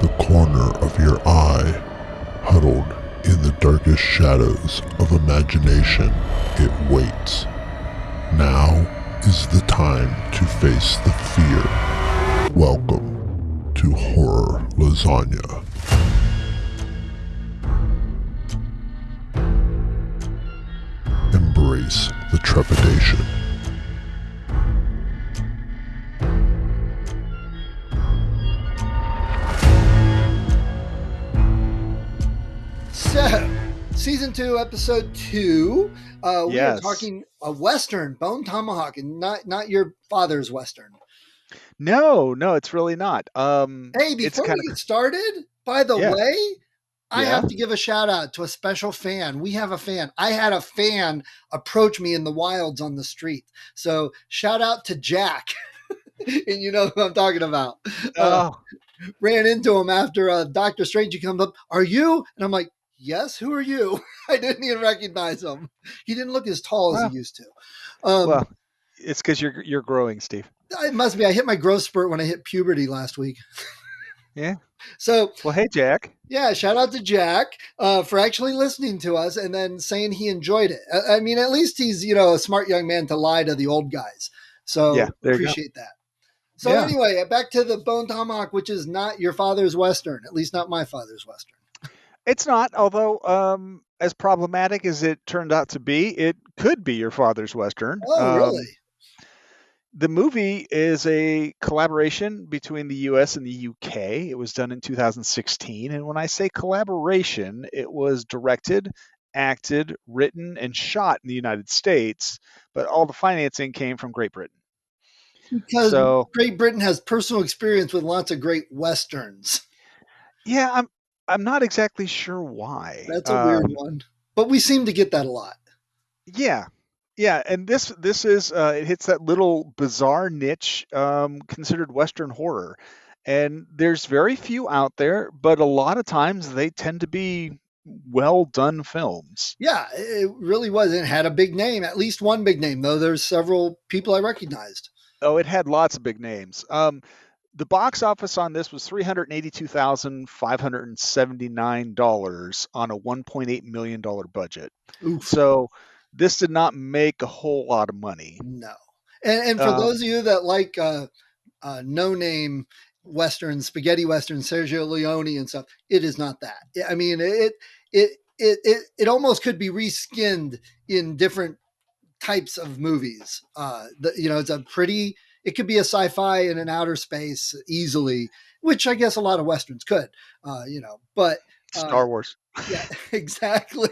the corner of your eye, huddled in the darkest shadows of imagination, it waits. Now is the time to face the fear. Welcome to Horror Lasagna. Embrace the trepidation. So, Season 2, Episode 2, we are Yes. talking a Western, Bone Tomahawk, and not your father's Western. No, it's really not. Hey, before we get started, by the Yeah. way, I Yeah. have to give a shout out to a special fan. We have a fan. I had a fan approach me in the wilds on the street. So shout out to Jack. And you know who I'm talking about. Ran into him after Dr. Strange comes up. Are you? And I'm like, yes, who are you? I didn't even recognize him. He didn't look as tall as he used to. Well, it's because you're growing, Steve. It must be. I hit my growth spurt when I hit puberty last week. Yeah. So, well, hey, Jack. Yeah, shout out to Jack for actually listening to us and then saying he enjoyed it. I mean, at least he's, a smart young man to lie to the old guys. So yeah, appreciate that. So anyway, back to the Bone Tomahawk, which is not your father's Western, at least not my father's Western. It's not, although as problematic as it turned out to be, it could be your father's Western. Oh, really? The movie is a collaboration between the US and the UK. It was done in 2016. And when I say collaboration, it was directed, acted, written, and shot in the United States, but all the financing came from Great Britain. Because Great Britain has personal experience with lots of great Westerns. Yeah, I'm not exactly sure why. That's a weird one. But we seem to get that a lot. Yeah. Yeah, and this is it hits that little bizarre niche considered Western horror, and there's very few out there, but a lot of times they tend to be well done films. Yeah, it really was. It had a big name, at least one big name, though. There's several people I recognized. Oh, it had lots of big names. The box office on this was $382,579 on a $1.8 million budget. Oof. So this did not make a whole lot of money. No. And for those of you that like no-name Western, spaghetti Western, Sergio Leone and stuff, it is not that. I mean, it almost could be reskinned in different types of movies. It could be a sci-fi in an outer space easily, which I guess a lot of Westerns could, but Star Wars. Yeah, exactly.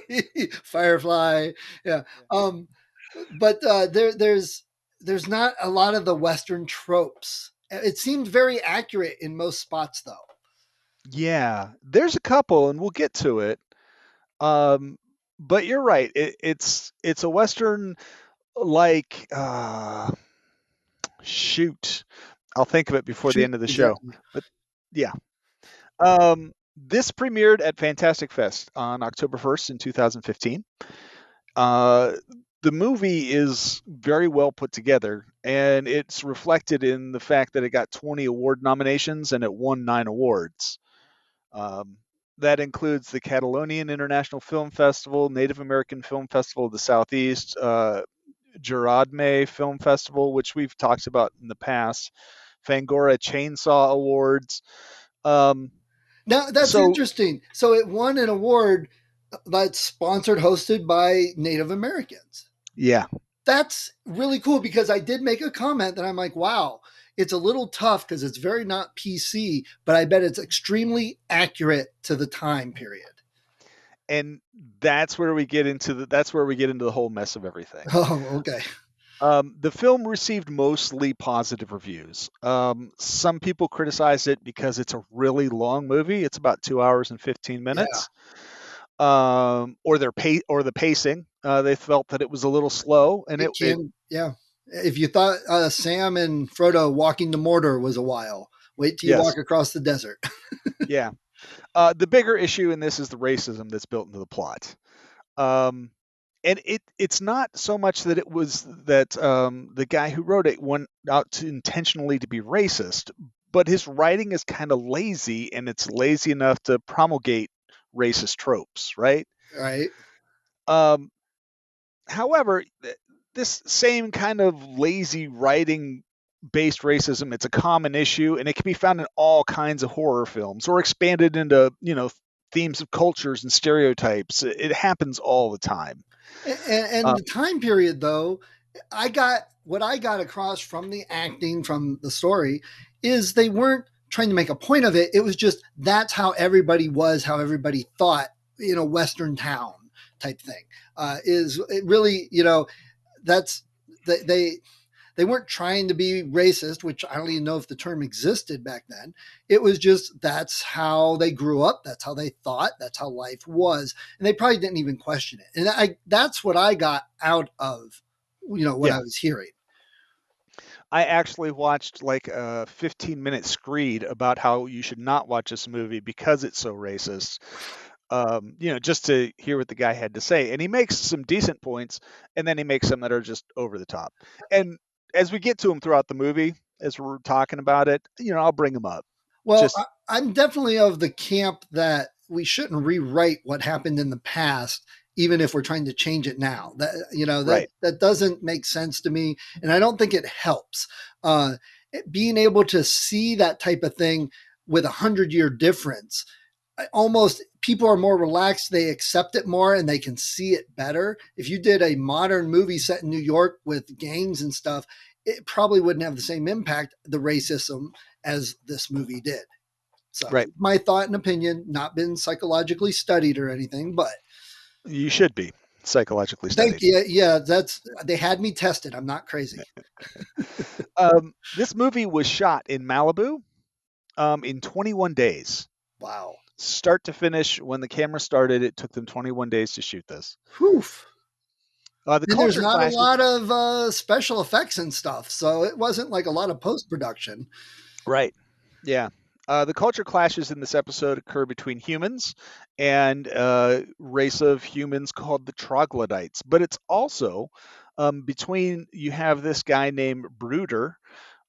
Firefly. Yeah. But there's not a lot of the Western tropes. It seemed very accurate in most spots, though. Yeah, there's a couple, and we'll get to it. But you're right. It's a Western like shoot. I'll think of it before the end of the show. But yeah. This premiered at Fantastic Fest on October 1st in 2015. The movie is very well put together, and it's reflected in the fact that it got 20 award nominations and it won 9 awards. That includes the Catalonian International Film Festival, Native American Film Festival of the Southeast, Geradme Film Festival, which we've talked about in the past, Fangora Chainsaw Awards. Now, that's interesting. So it won an award that's sponsored, hosted by Native Americans. Yeah. That's really cool because I did make a comment that I'm like, wow, it's a little tough because it's very not PC, but I bet it's extremely accurate to the time period. And that's where we get into the whole mess of everything. Oh, okay. The film received mostly positive reviews. Some people criticized it because it's a really long movie. It's about 2 hours and 15 minutes. Yeah. Or the pacing. They felt that it was a little slow, and yeah. If you thought Sam and Frodo walking to Mordor was a while, wait till you walk across the desert. Yeah. The bigger issue in this is the racism that's built into the plot. And it's not so much that it was that the guy who wrote it went out to intentionally to be racist, but his writing is kind of lazy, and it's lazy enough to promulgate racist tropes, right? Right. Um, however, this same kind of lazy writing based racism, it's a common issue, and it can be found in all kinds of horror films or expanded into, themes of cultures and stereotypes. It happens all the time. And the time period, though, what I got across from the acting, from the story, is they weren't trying to make a point of it. It was just that's how everybody was, how everybody thought, Western town type thing. Is it really, that's they weren't trying to be racist, which I don't even know if the term existed back then. It was just that's how they grew up. That's how they thought. That's how life was. And they probably didn't even question it. And that's what I got out of, what I was hearing. I actually watched like a 15-minute screed about how you should not watch this movie because it's so racist. Just to hear what the guy had to say. And he makes some decent points, and then he makes some that are just over the top. And as we get to him throughout the movie, as we're talking about it, I'll bring him up. Well, I'm definitely of the camp that we shouldn't rewrite what happened in the past, even if we're trying to change it now. That doesn't make sense to me, and I don't think it helps. Being able to see that type of thing with 100-year difference, almost people are more relaxed. They accept it more and they can see it better. If you did a modern movie set in New York with gangs and stuff, it probably wouldn't have the same impact, the racism, as this movie did. So my thought and opinion, not been psychologically studied or anything, but you should be psychologically studied. Thank you. Yeah, they had me tested. I'm not crazy. This movie was shot in Malibu in 21 days. Wow. Start to finish, when the camera started, it took them 21 days to shoot this. Whew. There's not a lot of special effects and stuff, so it wasn't like a lot of post-production. Right. Yeah. The culture clashes in this episode occur between humans and a race of humans called the troglodytes. But it's also you have this guy named Brooder,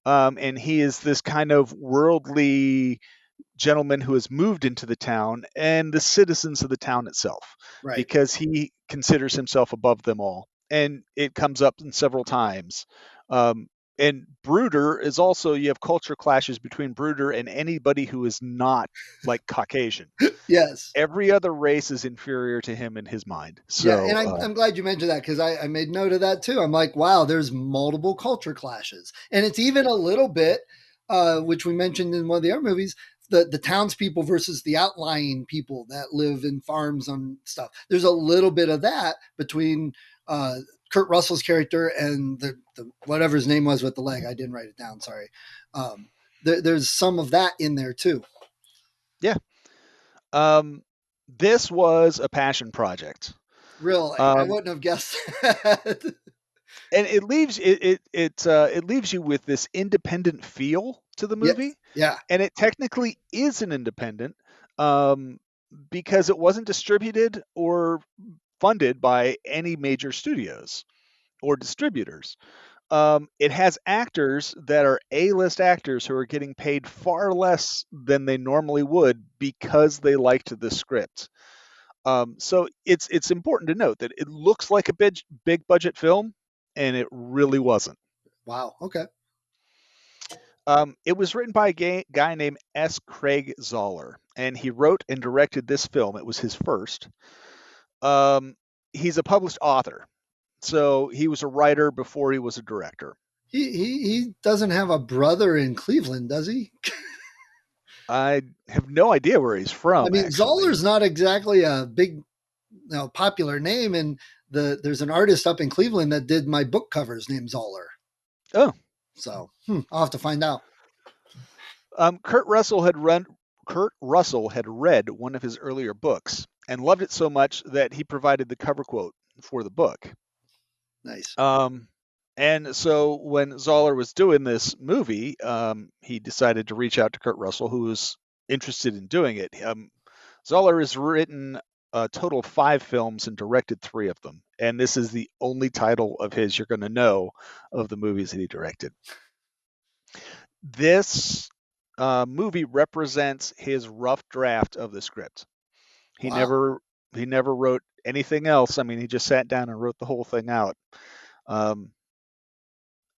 and he is this kind of worldly gentleman who has moved into the town, and the citizens of the town itself, because he considers himself above them all. And it comes up in several times. And Brooder is also, you have culture clashes between Brooder and anybody who is not like Caucasian. Yes. Every other race is inferior to him in his mind. So, yeah, and I'm glad you mentioned that, because I made note of that too. I'm like, wow, there's multiple culture clashes. And it's even a little bit, which we mentioned in one of the other movies, the townspeople versus the outlying people that live in farms and stuff. There's a little bit of that between Kurt Russell's character and the whatever his name was with the leg. I didn't write it down. Sorry. There's some of that in there too. Yeah. This was a passion project. Really? I wouldn't have guessed that. And it leaves it leaves you with this independent feel to the movie. Yes. Yeah. And it technically is an independent, because it wasn't distributed or funded by any major studios or distributors. It has actors that are A-list actors who are getting paid far less than they normally would because they liked the script. So it's important to note that it looks like a big budget film, and it really wasn't. Wow. Okay. It was written by a guy named S. Craig Zoller, and he wrote and directed this film. It was his first. He's a published author, so he was a writer before he was a director. He doesn't have a brother in Cleveland, does he? I have no idea where he's from. I mean, Zoller's not exactly a big, popular name, and there's an artist up in Cleveland that did my book covers named Zoller. Oh, so I'll have to find out. Kurt Russell had read one of his earlier books and loved it so much that he provided the cover quote for the book. Nice. And so when Zoller was doing this movie, he decided to reach out to Kurt Russell, who was interested in doing it. Zoller has written a total of 5 films and directed 3 of them. And this is the only title of his you're going to know of the movies that he directed. This movie represents his rough draft of the script. He Wow. never wrote anything else. I mean, he just sat down and wrote the whole thing out.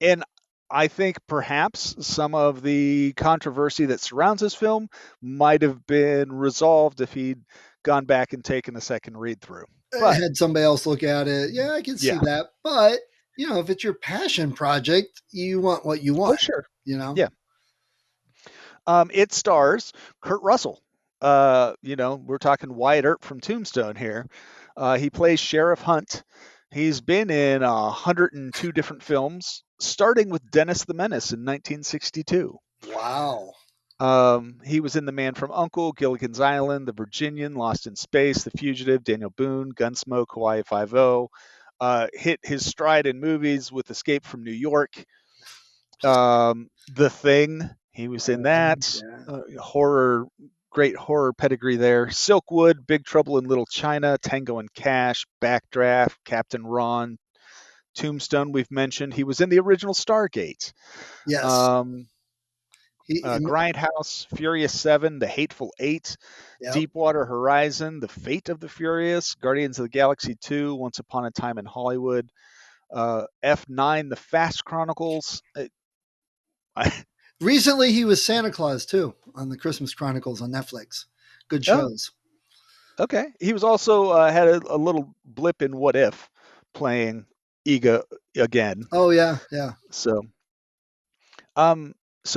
And I think perhaps some of the controversy that surrounds this film might have been resolved if he'd gone back and taken a second read through. But Had somebody else look at it. Yeah, I can see yeah. that. But, if it's your passion project, you want what you want, Oh, sure. Yeah. It stars Kurt Russell. We're talking Wyatt Earp from Tombstone here. He plays Sheriff Hunt. He's been in 102 different films, starting with Dennis the Menace in 1962. Wow. He was in The Man from U.N.C.L.E., Gilligan's Island, The Virginian, Lost in Space, The Fugitive, Daniel Boone, Gunsmoke, Hawaii Five-0. Hit his stride in movies with Escape from New York. The Thing, he was in that. Yeah. Great horror pedigree there. Silkwood, Big Trouble in Little China, Tango and Cash, Backdraft, Captain Ron, Tombstone we've mentioned. He was in the original Stargate. Yes. Grindhouse, Furious 7, The Hateful Eight, Yep. Deepwater Horizon, The Fate of the Furious, Guardians of the Galaxy 2, Once Upon a Time in Hollywood, F9, The Fast Chronicles. Recently, he was Santa Claus too on the Christmas Chronicles on Netflix. Good shows. Okay. He was also had a little blip in What If, playing Ega again. Oh yeah, yeah. So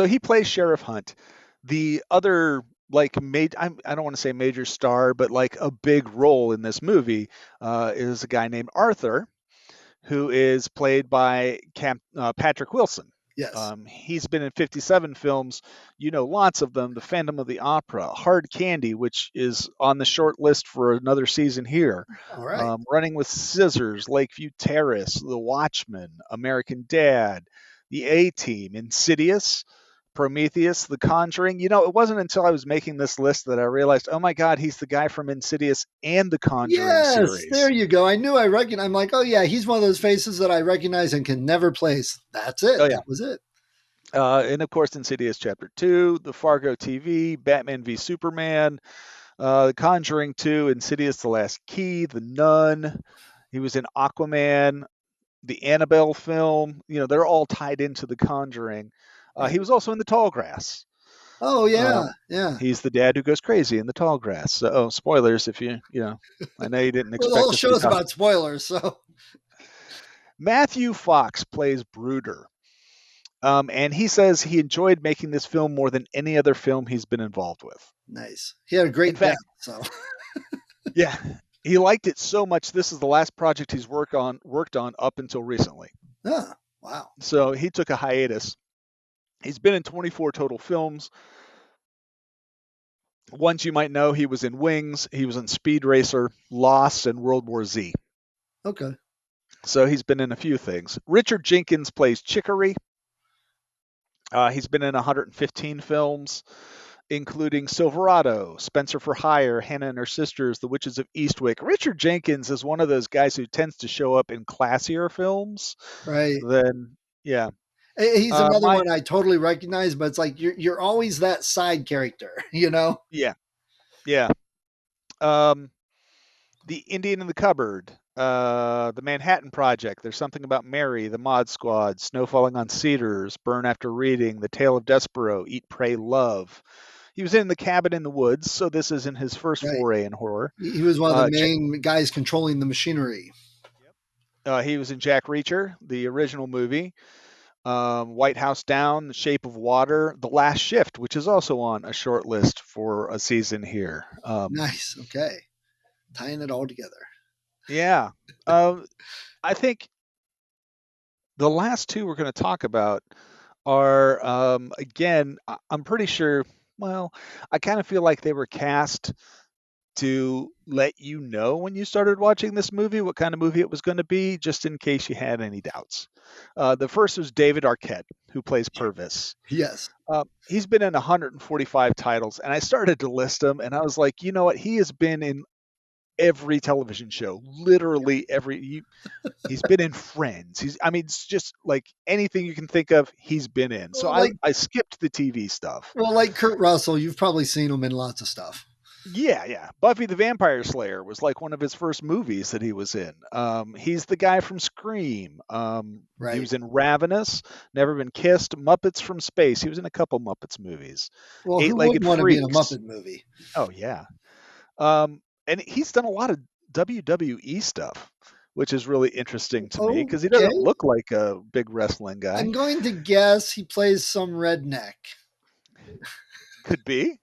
he plays Sheriff Hunt. The other I don't want to say major star, but like a big role in this movie is a guy named Arthur, who is played by Patrick Wilson. Yes. He's been in 57 films, lots of them. The Phantom of the Opera, Hard Candy, which is on the short list for another season here. All right. Running with Scissors, Lakeview Terrace, The Watchmen, American Dad, The A-Team, Insidious, Prometheus, The Conjuring. It wasn't until I was making this list that I realized, oh my God, he's the guy from Insidious and the Conjuring series. Yes, there you go. I knew I recognized. I'm like, oh yeah, he's one of those faces that I recognize and can never place. That's it. Oh, yeah. That was it. And of course, Insidious Chapter 2, The Fargo TV, Batman v Superman, The Conjuring 2, Insidious The Last Key, The Nun. He was in Aquaman, the Annabelle film. They're all tied into The Conjuring. Right. He was also in The Tall Grass. Oh yeah, yeah. He's the dad who goes crazy in The Tall Grass. So, spoilers if I know you didn't expect. Well, the whole show's about spoilers, so. Matthew Fox plays Brooder. And he says he enjoyed making this film more than any other film he's been involved with. Nice. He had a great death, so. Yeah, he liked it so much. This is the last project he's worked on up until recently. Oh, wow. So he took a hiatus. He's been in 24 total films. Ones you might know, he was in Wings, he was in Speed Racer, Lost, and World War Z. Okay. So he's been in a few things. Richard Jenkins plays Chicory. He's been in 115 films, including Silverado, Spencer for Hire, Hannah and Her Sisters, The Witches of Eastwick. Richard Jenkins is one of those guys who tends to show up in classier films. Right. Yeah. He's another one I totally recognize, but it's like you're always that side character, Yeah. Yeah. The Indian in the Cupboard, The Manhattan Project, There's Something About Mary, The Mod Squad, Snow Falling on Cedars, Burn After Reading, The Tale of Despero, Eat, Pray, Love. He was in The Cabin in the Woods, so this isn't his first foray in horror. He was one of the main guys controlling the machinery. He was in Jack Reacher, the original movie. White House Down, The Shape of Water, The Last Shift, which is also on a short list for a season here. Nice. Okay. Tying it all together. Yeah. I think the last two we're going to talk about are, again, I'm pretty sure, well, I kind of feel like they were cast to let you know when you started watching this movie what kind of movie it was going to be, just in case you had any doubts. The first was David Arquette, who plays Purvis. Yes. He's been in 145 titles, and I started to list them, and I was like, you know what? He has been in every television show, literally every. He's been in Friends. It's just like anything you can think of, he's been in. So I skipped the TV stuff. Well, like Kurt Russell, you've probably seen him in lots of stuff. Yeah. Buffy the Vampire Slayer was like one of his first movies that he was in. He's the guy from Scream. He was in Ravenous, Never Been Kissed, Muppets from Space. He was in a couple Muppets movies. Well, who Eight-Legged wouldn't want to be in a Freaks. Muppet movie? Oh, yeah. And he's done a lot of WWE stuff, which is really interesting to me because he doesn't look like a big wrestling guy. I'm going to guess he plays some redneck. Could be.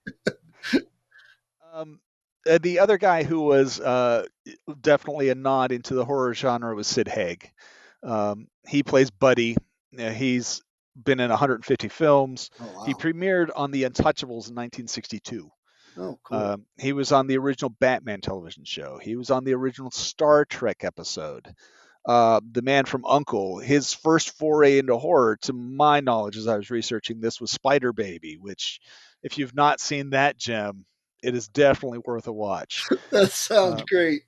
The other guy who was definitely a nod into the horror genre was Sid Haig. He plays Buddy. He's been in 150 films. Oh, wow. He premiered on The Untouchables in 1962. Oh, cool. He was on the original Batman television show. He was on the original Star Trek episode. The Man from U.N.C.L.E., his first foray into horror, to my knowledge, as I was researching this, was Spider Baby, which, if you've not seen that gem, it is definitely worth a watch. That sounds great.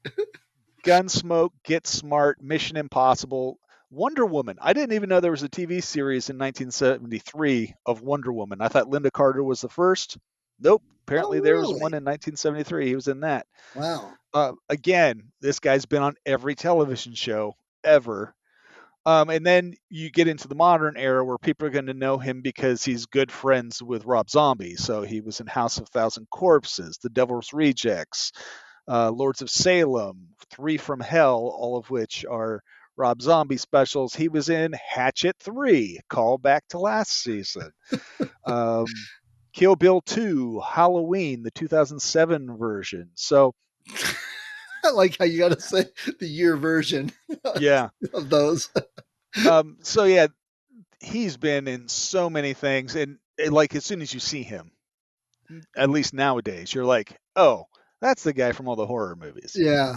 Gunsmoke, Get Smart, Mission Impossible, Wonder Woman. I didn't even know there was a TV series in 1973 of Wonder Woman. I thought Linda Carter was the first. Nope. Apparently there was one in 1973. He was in that. Wow. Again, this guy's been on every television show ever. And then you get into the modern era where people are going to know him because he's good friends with Rob Zombie. So he was in House of Thousand Corpses, The Devil's Rejects, Lords of Salem, Three from Hell, all of which are Rob Zombie specials. He was in Hatchet 3, call back to last season. Kill Bill 2, Halloween, the 2007 version. So I like how you got to say the year version of those. So yeah, he's been in so many things, and like as soon as you see him, at least nowadays, you're like, oh, that's the guy from all the horror movies. Yeah.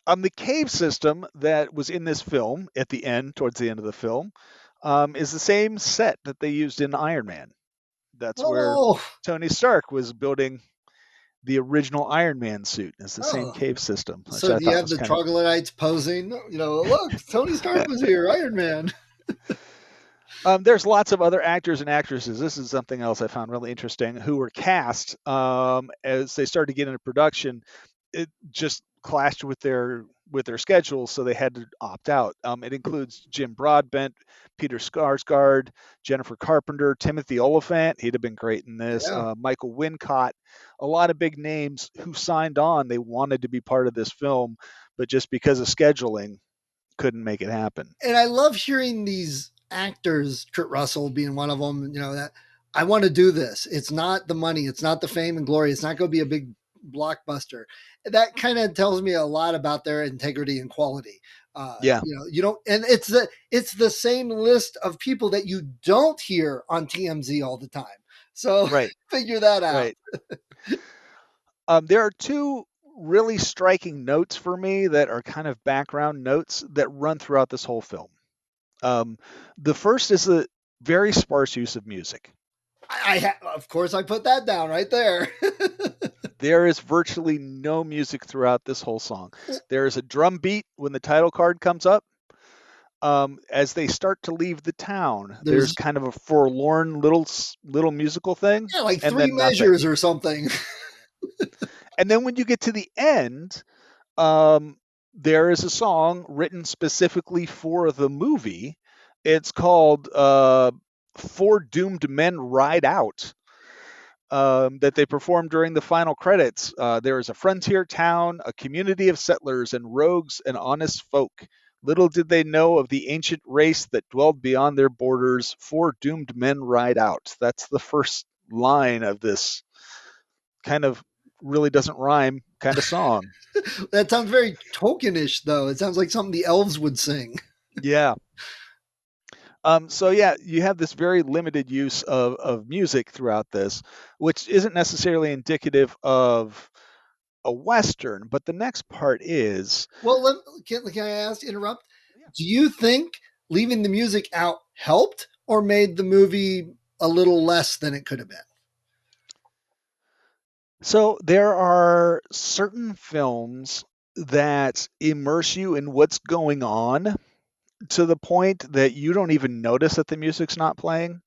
The cave system that was in this film at the end, towards the end of the film, is the same set that they used in Iron Man. That's where Tony Stark was building the original Iron Man suit. It's the same cave system. So do you have the troglodytes posing? Look, Tony Stark was here, Iron Man. There's lots of other actors and actresses. This is something else I found really interesting, who were cast as they started to get into production. It just clashed with their schedules, so they had to opt out. It includes Jim Broadbent, Peter Skarsgård, Jennifer Carpenter, Timothy Olyphant. He'd have been great in this. Yeah. Michael Wincott. A lot of big names who signed on. They wanted to be part of this film, but just because of scheduling, couldn't make it happen. And I love hearing these actors, Kurt Russell being one of them, that I want to do this. It's not the money. It's not the fame and glory. It's not going to be a big blockbuster. That kind of tells me a lot about their integrity and quality. You don't, and it's the same list of people that you don't hear on TMZ all the time. So figure that out. Right. There are two really striking notes for me that are kind of background notes that run throughout this whole film. The first is the very sparse use of music. Of course, I put that down right there. There is virtually no music throughout this whole song. There is a drum beat when the title card comes up. As they start to leave the town, there's kind of a forlorn little musical thing. Yeah, like three measures or something. And then when you get to the end, there is a song written specifically for the movie. It's called Four Doomed Men Ride Out, that they performed during the final credits. There is a frontier town, a community of settlers and rogues and honest folk. Little did they know of the ancient race that dwelled beyond their borders. Four doomed men ride out. That's the first line of this kind of really doesn't rhyme kind of song. That sounds very Tolkien-ish, though. It sounds like something the elves would sing. Yeah. So yeah, you have this very limited use of music throughout this, which isn't necessarily indicative of a Western, but the next part is... Well, can I interrupt? Yeah. Do you think leaving the music out helped or made the movie a little less than it could have been? So there are certain films that immerse you in what's going on to the point that you don't even notice that the music's not playing.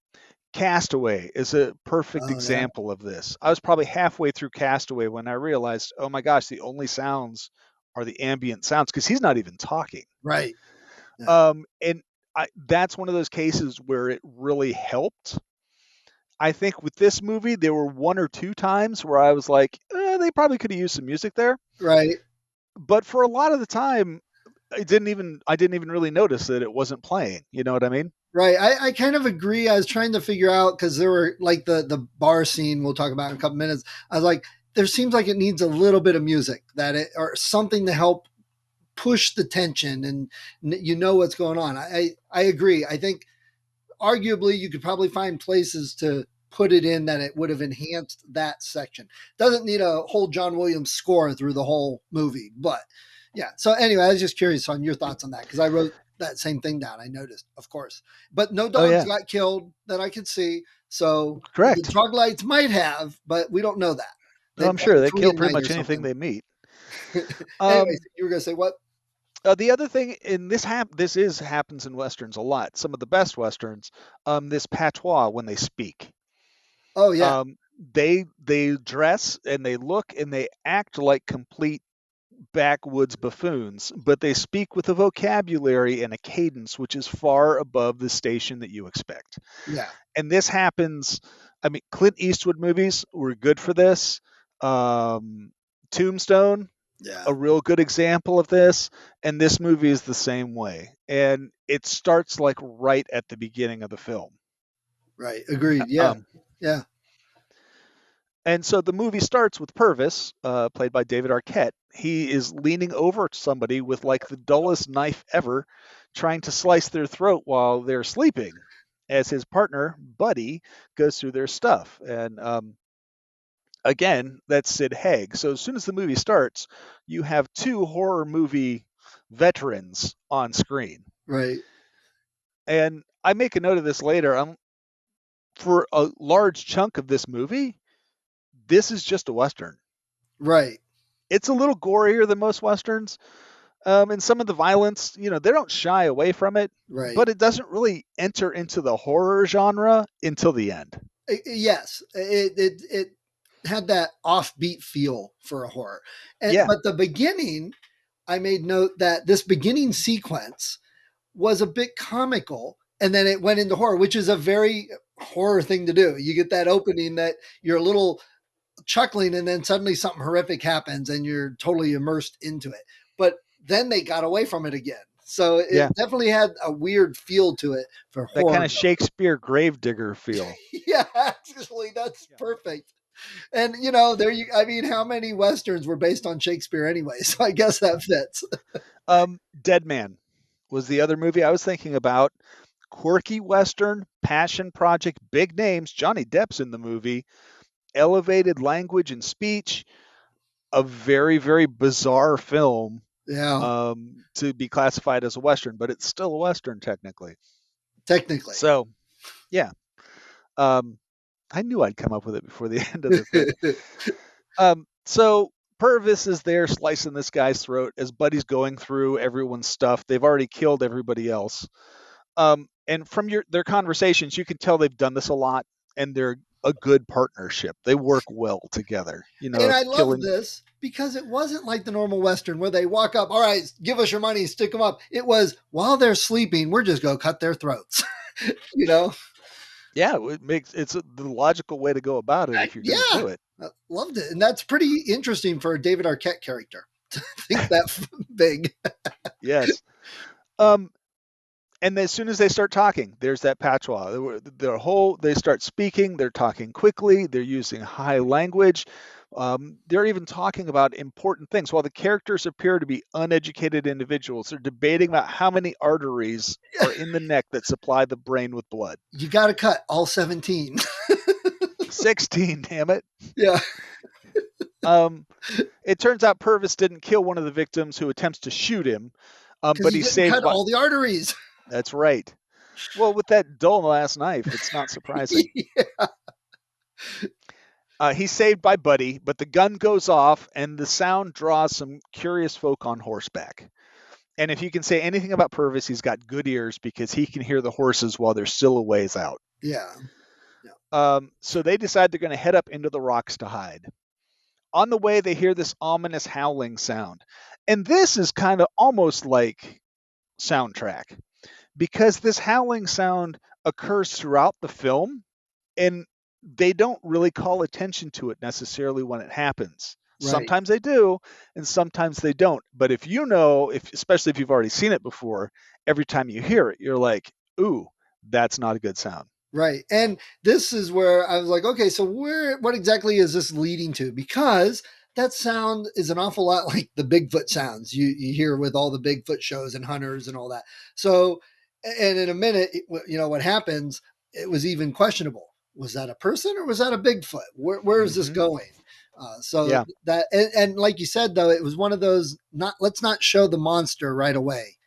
Castaway is a perfect Oh yeah. example of this. I was probably halfway through Castaway when I realized, oh my gosh, the only sounds are the ambient sounds because he's not even talking. Right. Yeah. And that's one of those cases where it really helped. I think with this movie, there were one or two times where I was like, they probably could have used some music there. Right. But for a lot of the time, I didn't even really notice that it wasn't playing. You know what I mean? Right. I kind of agree. I was trying to figure out because there were like the bar scene we'll talk about in a couple minutes. I was like, there seems like it needs a little bit of music that it or something to help push the tension and you know what's going on. I agree. I think arguably you could probably find places to put it in that it would have enhanced that section. Doesn't need a whole John Williams score through the whole movie, but yeah. So anyway, I was just curious on your thoughts on that because I wrote that same thing down. I noticed, of course, but no Oh dogs yeah, got killed that I could see. So the correct. drug lights might have, but we don't know that. No, They I'm sure they like kill Korean pretty night or much anything something. they meet. Anyway, Um, you were gonna say what? the other thing in this happens in westerns a lot. Some of the best westerns, this patois when they speak. Oh yeah, They dress and they look and they act like complete backwoods buffoons, but they speak with a vocabulary and a cadence which is far above the station that you expect. yeah, And this happens. I mean, Clint Eastwood movies were good for this. Um, Tombstone, yeah. a real good example of this, and this movie is the same way. And it starts like right at the beginning of the film. Right. Agreed. Yeah, Um, yeah, And so the movie starts with Purvis, played by David Arquette. He is leaning over somebody with like the dullest knife ever, trying to slice their throat while they're sleeping, as his partner, Buddy, goes through their stuff. And again, that's Sid Haig. So as soon as the movie starts, you have two horror movie veterans on screen. right, And I make a note of this later. For a large chunk of this movie, this is just a Western. right, It's a little gorier than most westerns, and some of the violence, they don't shy away from it, right. but it doesn't really enter into the horror genre until the end. Yes, it had that offbeat feel for a horror, Yeah, but the beginning, I made note that this beginning sequence was a bit comical, and then it went into horror, which is a very horror thing to do. You get that opening that you're a little chuckling, and then suddenly something horrific happens, and you're totally immersed into it. But then they got away from it again. So it yeah, definitely had a weird feel to it for that kind horror. of Shakespeare gravedigger feel. Yeah, actually, that's Yeah. perfect. And there you. I mean, how many westerns were based on Shakespeare anyway? So I guess that fits. Dead Man was the other movie I was thinking about. Quirky western, passion project, big names. Johnny Depp's in the movie. Elevated language and speech. A very, very bizarre film Yeah, to be classified as a western, but it's still a western technically. technically. So, yeah, um, I knew I'd come up with it before the end of the thing. So Purvis is there slicing this guy's throat as Buddy's going through everyone's stuff. They've already killed everybody else. And from their conversations, you can tell they've done this a lot, and they're a good partnership. They work well together. And I love Killing. this because it wasn't like the normal Western where they walk up, all right, give us your money, stick them up. It was while they're sleeping, we're just going to cut their throats. you know? Yeah, it's the logical way to go about it if you're going to Yeah, do it. I loved it. And that's pretty interesting for a David Arquette character to think that big. Yes. And as soon as they start talking, there's that patois. They start speaking. They're talking quickly. They're using high language. They're even talking about important things. While the characters appear to be uneducated individuals, they're debating about how many arteries are in the neck that supply the brain with blood. You got to cut all 17. 16, damn it. Yeah. It turns out Purvis didn't kill one of the victims who attempts to shoot him, Because but he he's didn't saved cut by. all the arteries. That's right. Well, with that dull ass knife, it's not surprising. Yeah. He's saved by Buddy, but the gun goes off, and the sound draws some curious folk on horseback. And if you can say anything about Purvis, he's got good ears because he can hear the horses while they're still a ways out. Yeah. So they decide they're going to head up into the rocks to hide. On the way, they hear this ominous howling sound. And this is kind of almost like soundtrack because this howling sound occurs throughout the film, and they don't really call attention to it necessarily when it happens. Right. Sometimes they do, and sometimes they don't. But if you know, especially if you've already seen it before, every time you hear it, you're like, ooh, that's not a good sound. Right. And this is where I was like, okay, so what exactly is this leading to? Because that sound is an awful lot like the Bigfoot sounds you hear with all the Bigfoot shows and hunters and all that. So, and in a minute, what happens, it was even questionable. Was that a person or was that a Bigfoot? Where is this going? That, and like you said, though, it was one of those, let's not show the monster right away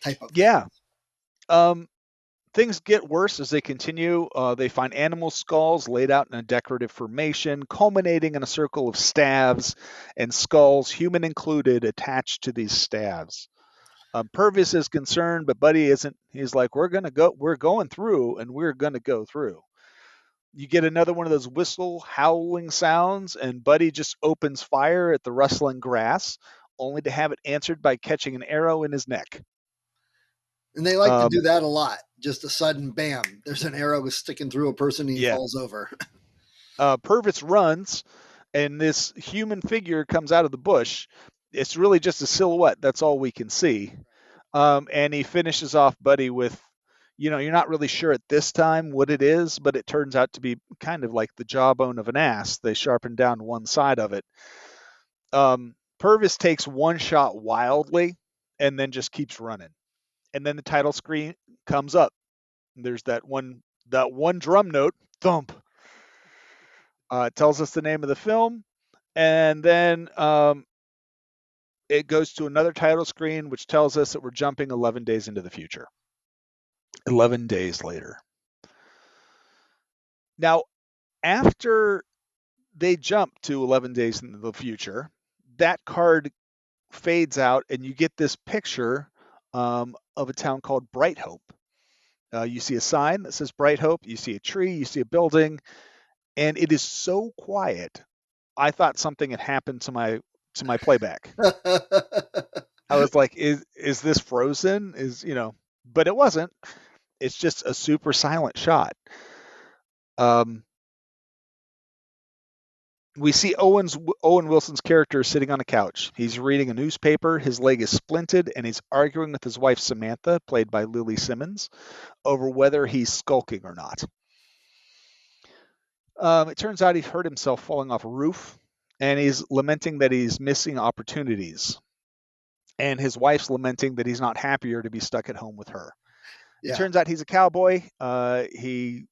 type of things. Things get worse as they continue. They find animal skulls laid out in a decorative formation, culminating in a circle of staves and skulls, human included, attached to these staves. Purvis is concerned, but Buddy isn't. He's like, we're going through, and we're going to go through. You get another one of those whistle howling sounds, and Buddy just opens fire at the rustling grass, only to have it answered by catching an arrow in his neck. And they like to do that a lot. Just a sudden bam, there's an arrow sticking through a person and he falls over. Purvis runs, and this human figure comes out of the bush. It's really just a silhouette. That's all we can see. And he finishes off Buddy with, you're not really sure at this time what it is, but it turns out to be kind of like the jawbone of an ass. They sharpen down one side of it. Purvis takes one shot wildly and then just keeps running. And then the title screen comes up. There's that one drum note, thump. It tells us the name of the film, and then it goes to another title screen, which tells us that we're jumping 11 days into the future. 11 days later. Now, after they jump to 11 days into the future, that card fades out, and you get this picture of a town called Bright Hope. You see a sign that says Bright Hope. You see a tree. You see a building. And it is so quiet. I thought something had happened to my playback. I was like, is this frozen? But it wasn't. It's just a super silent shot. We see Owen Wilson's character sitting on a couch. He's reading a newspaper. His leg is splinted, and he's arguing with his wife Samantha, played by Lily Simmons, over whether he's skulking or not. It turns out he's hurt himself falling off a roof, and he's lamenting that he's missing opportunities. And his wife's lamenting that he's not happier to be stuck at home with her. Yeah. It turns out he's a cowboy. He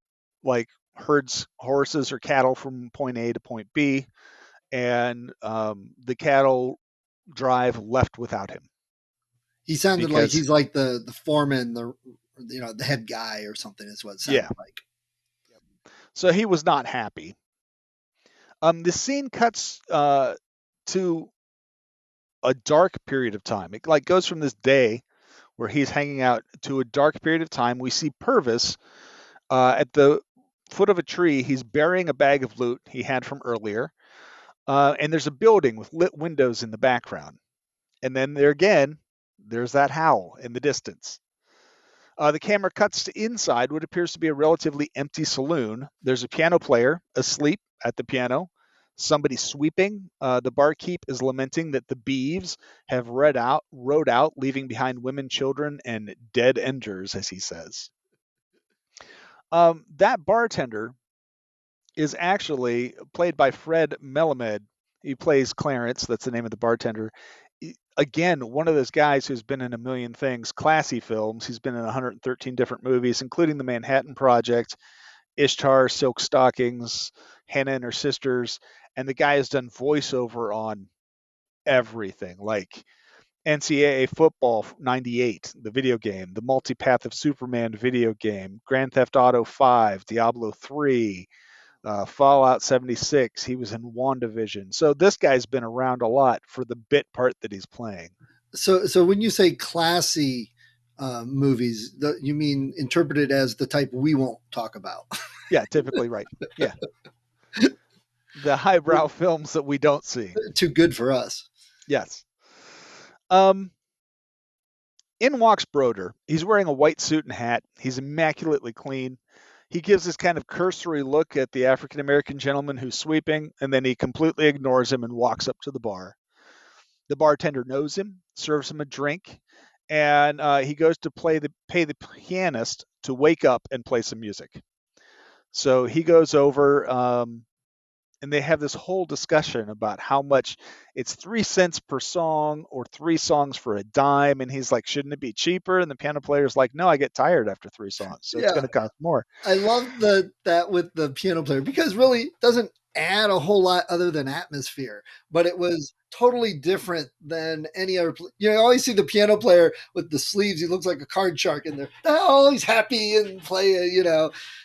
herds horses or cattle from point A to point B, and the cattle drive left without him. He sounded like he's like the foreman, the head guy or something is what it sounded like. So he was not happy. The scene cuts to a dark period of time. It goes from this day where he's hanging out to a dark period of time. We see Purvis at the foot of a tree. He's burying a bag of loot he had from earlier. And there's a building with lit windows in the background. And then there's that howl in the distance. The camera cuts to inside what appears to be a relatively empty saloon. There's a piano player asleep at the piano. Somebody sweeping. The barkeep is lamenting that the beeves have rode out, leaving behind women, children, and dead enders, as he says. That bartender is actually played by Fred Melamed. He plays Clarence. That's the name of the bartender. Again, one of those guys who's been in a million things, classy films. He's been in 113 different movies, including The Manhattan Project, Ishtar, Silk Stockings, Hannah and Her Sisters. And the guy has done voiceover on everything, like NCAA Football 98, the video game, the Multipath of Superman video game, Grand Theft Auto 5, Diablo 3, Fallout 76. He was in WandaVision. So this guy's been around a lot for the bit part that he's playing. So when you say classy movies, you mean interpreted as the type we won't talk about? Yeah, typically, right. Yeah. The highbrow films that we don't see. Too good for us. Yes. In walks Broder. He's wearing a white suit and hat. He's immaculately clean. He gives this kind of cursory look at the African American gentleman who's sweeping, and then he completely ignores him and walks up to the bar. The bartender knows him, serves him a drink, and he goes to pay the pianist to wake up and play some music. So he goes over, and they have this whole discussion about how much it's 3 cents per song or 3 songs for a dime. And he's like, shouldn't it be cheaper? And the piano player's like, no, I get tired after 3 songs. So it's going to cost more. I love that with the piano player, because really it doesn't add a whole lot other than atmosphere, but it was totally different than any other. You always see the piano player with the sleeves. He looks like a card shark in there. They're always happy and play,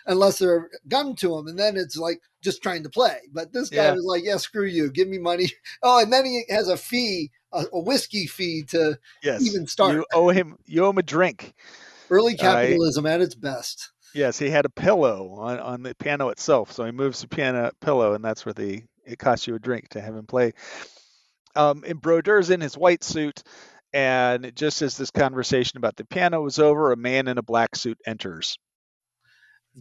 unless they're a gun to him. And then it's like just trying to play. But this guy was like, yeah, screw you. Give me money. Oh, and then he has a fee, a whiskey fee to even start. You owe him a drink. Early capitalism at its best. Yes, he had a pillow on the piano itself, so he moves the piano pillow, and that's where it costs you a drink to have him play. And Broder's in his white suit, and just as this conversation about the piano was over, a man in a black suit enters.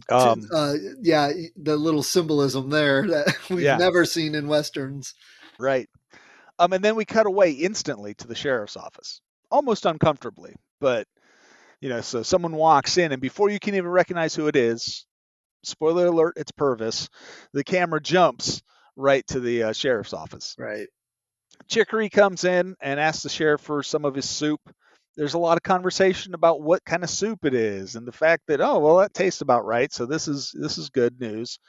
The little symbolism there that we've never seen in Westerns. Right. And then we cut away instantly to the sheriff's office, almost uncomfortably, but so someone walks in, and before you can even recognize who it is, spoiler alert, it's Purvis, the camera jumps right to the sheriff's office. Right. Chicory comes in and asks the sheriff for some of his soup. There's a lot of conversation about what kind of soup it is, and the fact that, that tastes about right, so this is good news.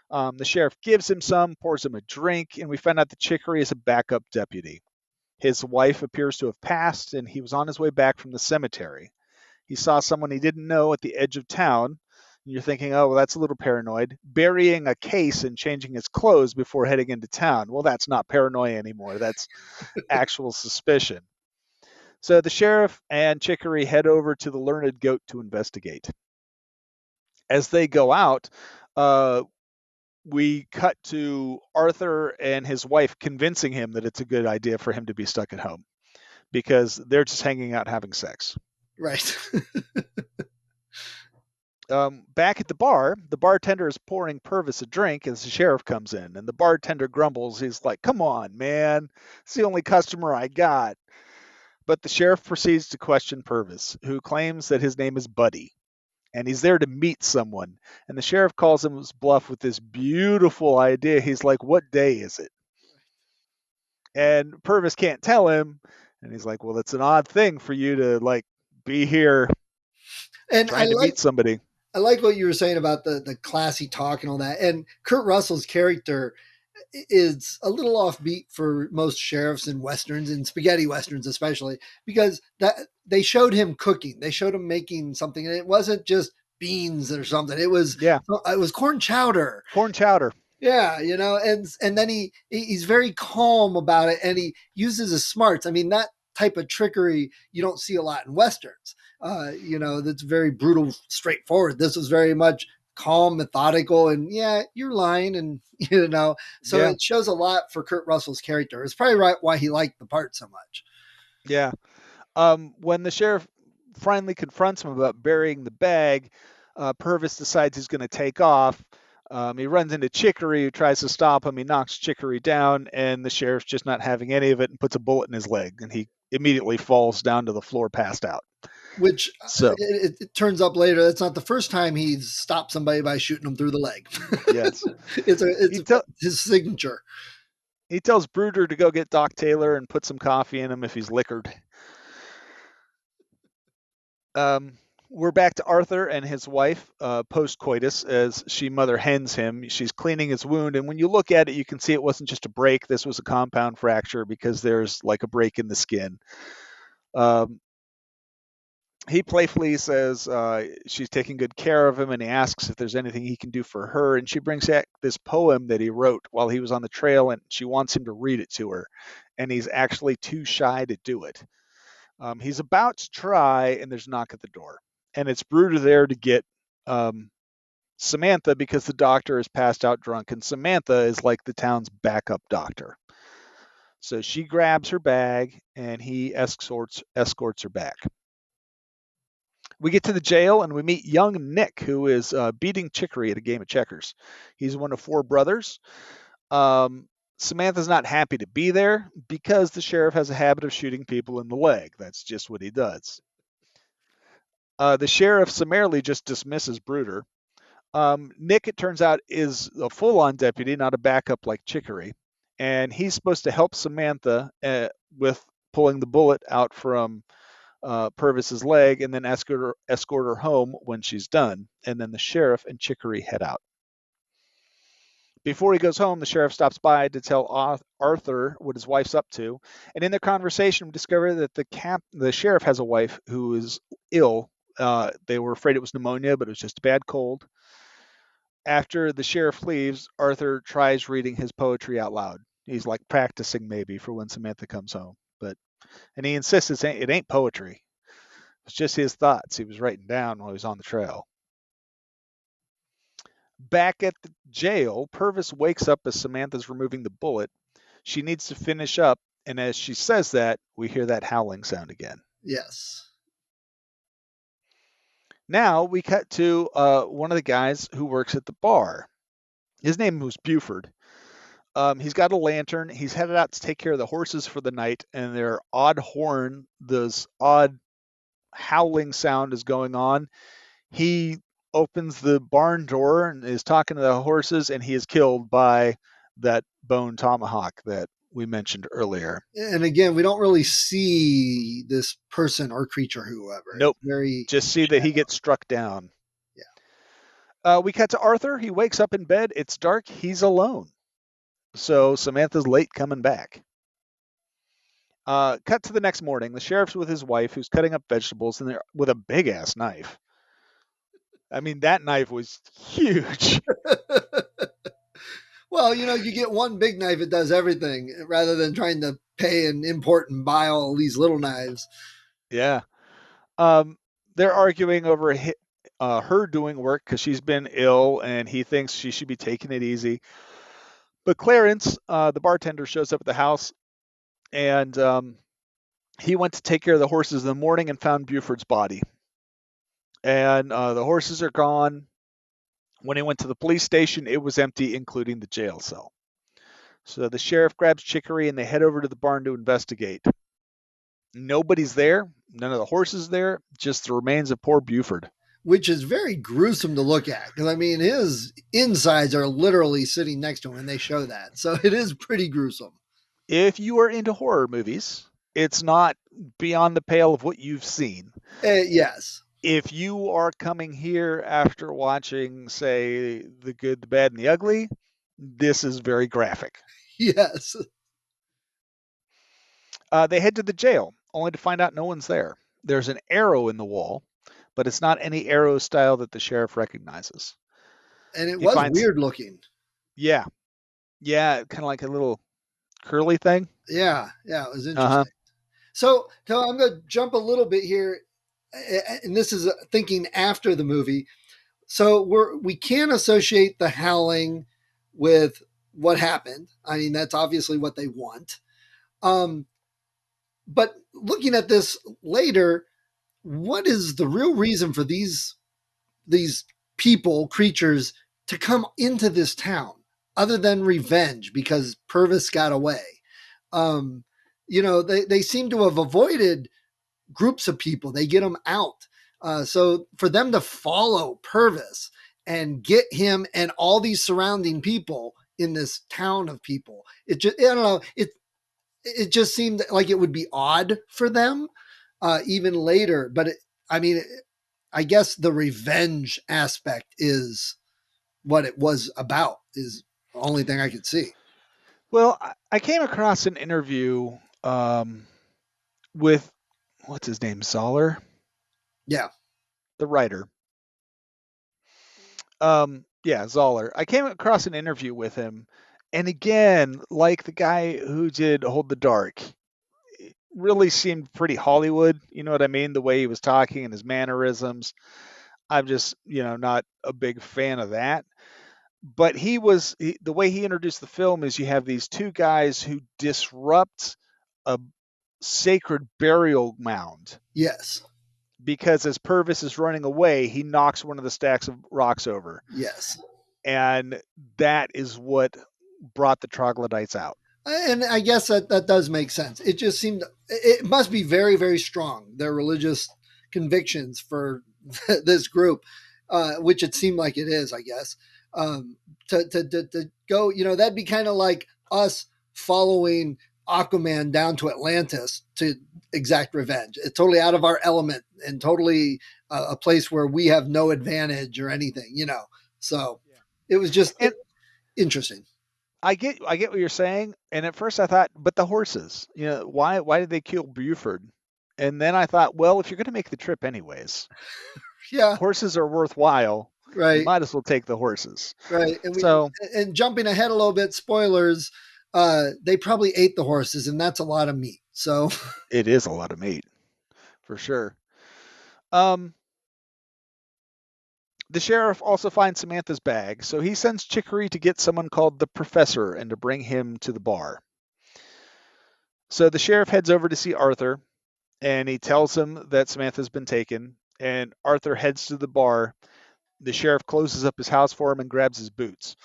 The sheriff gives him some, pours him a drink, and we find out that Chicory is a backup deputy. His wife appears to have passed, and he was on his way back from the cemetery. He saw someone he didn't know at the edge of town. And you're thinking, oh, well, that's a little paranoid. Burying a case and changing his clothes before heading into town. Well, that's not paranoia anymore. That's actual suspicion. So the sheriff and Chicory head over to the Learned Goat to investigate. As they go out, we cut to Arthur and his wife convincing him that it's a good idea for him to be stuck at home because they're just hanging out having sex. Right. Back at the bar, the bartender is pouring Purvis a drink as the sheriff comes in, and the bartender grumbles. He's like, come on, man. It's the only customer I got. But the sheriff proceeds to question Purvis, who claims that his name is Buddy, and he's there to meet someone. And the sheriff calls him his bluff with this beautiful idea. He's like, what day is it? And Purvis can't tell him, and he's like, well, it's an odd thing for you to, be here and trying to meet somebody. I like what you were saying about the classy talk and all that. And Kurt Russell's character is a little offbeat for most sheriffs in Westerns and spaghetti Westerns, especially because that they showed him cooking. They showed him making something, and it wasn't just beans or something. It was corn chowder. Corn chowder. Yeah, and then he's very calm about it, and he uses his smarts. I mean, that type of trickery you don't see a lot in Westerns. That's very brutal, straightforward. This was very much calm, methodical, and you're lying, and so it shows a lot for Kurt Russell's character. It's probably right why he liked the part so much. Yeah. When the sheriff finally confronts him about burying the bag, Purvis decides he's going to take off. He runs into Chicory, who tries to stop him. He knocks Chicory down, and the sheriff's just not having any of it and puts a bullet in his leg, and he immediately falls down to the floor, passed out. Which it turns up later, that's not the first time he's stopped somebody by shooting them through the leg. Yes. it's his signature. He tells Broder to go get Doc Taylor and put some coffee in him if he's liquored. We're back to Arthur and his wife post-coitus as she mother hens him. She's cleaning his wound, and when you look at it, you can see it wasn't just a break. This was a compound fracture because there's a break in the skin. he playfully says she's taking good care of him, and he asks if there's anything he can do for her. And she brings back this poem that he wrote while he was on the trail, and she wants him to read it to her. And he's actually too shy to do it. He's about to try, and there's a knock at the door. And it's Bruder there to get Samantha because the doctor is passed out drunk, and Samantha is like the town's backup doctor. So she grabs her bag, and he escorts her back. We get to the jail and we meet young Nick, who is beating Chicory at a game of checkers. He's one of 4 brothers. Samantha's not happy to be there because the sheriff has a habit of shooting people in the leg. That's just what he does. The sheriff summarily just dismisses Bruder. Nick, it turns out, is a full-on deputy, not a backup like Chicory. And he's supposed to help Samantha with pulling the bullet out from Purvis's leg and then escort her home when she's done. And then the sheriff and Chicory head out. Before he goes home, the sheriff stops by to tell Arthur what his wife's up to. And in their conversation, we discover that the sheriff has a wife who is ill. They were afraid it was pneumonia, but it was just a bad cold. After the sheriff leaves, Arthur tries reading his poetry out loud. He's like practicing maybe for when Samantha comes home. And he insists it ain't poetry. It's just his thoughts he was writing down while he was on the trail. Back at the jail, Purvis wakes up as Samantha's removing the bullet. She needs to finish up, and as she says that, we hear that howling sound again. Yes. Now we cut to one of the guys who works at the bar. His name was Buford. He's got a lantern. He's headed out to take care of the horses for the night, and their odd horn, this odd howling sound is going on. He opens the barn door and is talking to the horses, and he is killed by that bone tomahawk that we mentioned earlier. And again, we don't really see this person or creature, whoever. Nope. Just see that he gets struck down. Yeah. We cut to Arthur. He wakes up in bed. It's dark. He's alone. So Samantha's late coming back. Cut to the next morning. The sheriff's with his wife, who's cutting up vegetables, and they're with a big ass knife. I mean, that knife was huge. Well, you get one big knife, it does everything, rather than trying to pay and import and buy all these little knives. Yeah. They're arguing over her doing work because she's been ill, and he thinks she should be taking it easy. But Clarence, the bartender, shows up at the house, and he went to take care of the horses in the morning and found Buford's body. And the horses are gone. When he went to the police station, it was empty, including the jail cell. So the sheriff grabs Chicory, and they head over to the barn to investigate. Nobody's there. None of the horses there. Just the remains of poor Buford. Which is very gruesome to look at. Because, I mean, his insides are literally sitting next to him, and they show that. So it is pretty gruesome. If you are into horror movies, it's not beyond the pale of what you've seen. Yes. If you are coming here after watching, say, The Good, the Bad, and the Ugly, this is very graphic. Yes. They head to the jail, only to find out no one's there. There's an arrow in the wall, but it's not any arrow style that the sheriff recognizes. And it was weird looking. Yeah. Yeah, kind of like a little curly thing. Yeah, it was interesting. So I'm going to jump a little bit here, and this is thinking after the movie. So we can associate the howling with what happened. I mean, that's obviously what they want. But looking at this later, what is the real reason for these people, creatures, to come into this town other than revenge because Purvis got away? They seem to have avoided groups of people. They get them out. So for them to follow Purvis and get him and all these surrounding people in this town of people, I don't know. It just seemed like it would be odd for them even later. But I guess the revenge aspect is what it was about, is the only thing I could see. Well, I came across an interview with, what's his name, Zoller? Yeah. The writer. Yeah, Zoller. I came across an interview with him, and again, like the guy who did Hold the Dark, it really seemed pretty Hollywood. You know what I mean? The way he was talking and his mannerisms. I'm just, not a big fan of that. But the way he introduced the film is you have these two guys who disrupt a sacred burial mound Yes. because as Purvis is running away, he knocks one of the stacks of rocks over. Yes. And that is what brought the troglodytes out. And I guess that does make sense. It just seemed it must be very, very strong, their religious convictions for this group, which it seemed like it is, I guess. To go, that'd be kind of like us following Aquaman down to Atlantis to exact revenge. It's totally out of our element and totally a place where we have no advantage or anything, So it was just interesting. I get what you're saying, and at first I thought, but the horses, why did they kill Buford? And then I thought, well, if you're going to make the trip anyways, Yeah, horses are worthwhile. You right, might as well take the horses. right. And jumping ahead a little bit, spoilers. They probably ate the horses, and that's a lot of meat. So it is a lot of meat, for sure. The sheriff also finds Samantha's bag, so he sends Chicory to get someone called the Professor and to bring him to the bar. So the sheriff heads over to see Arthur, and he tells him that Samantha's been taken, and Arthur heads to the bar. The sheriff closes up his house for him and grabs his boots.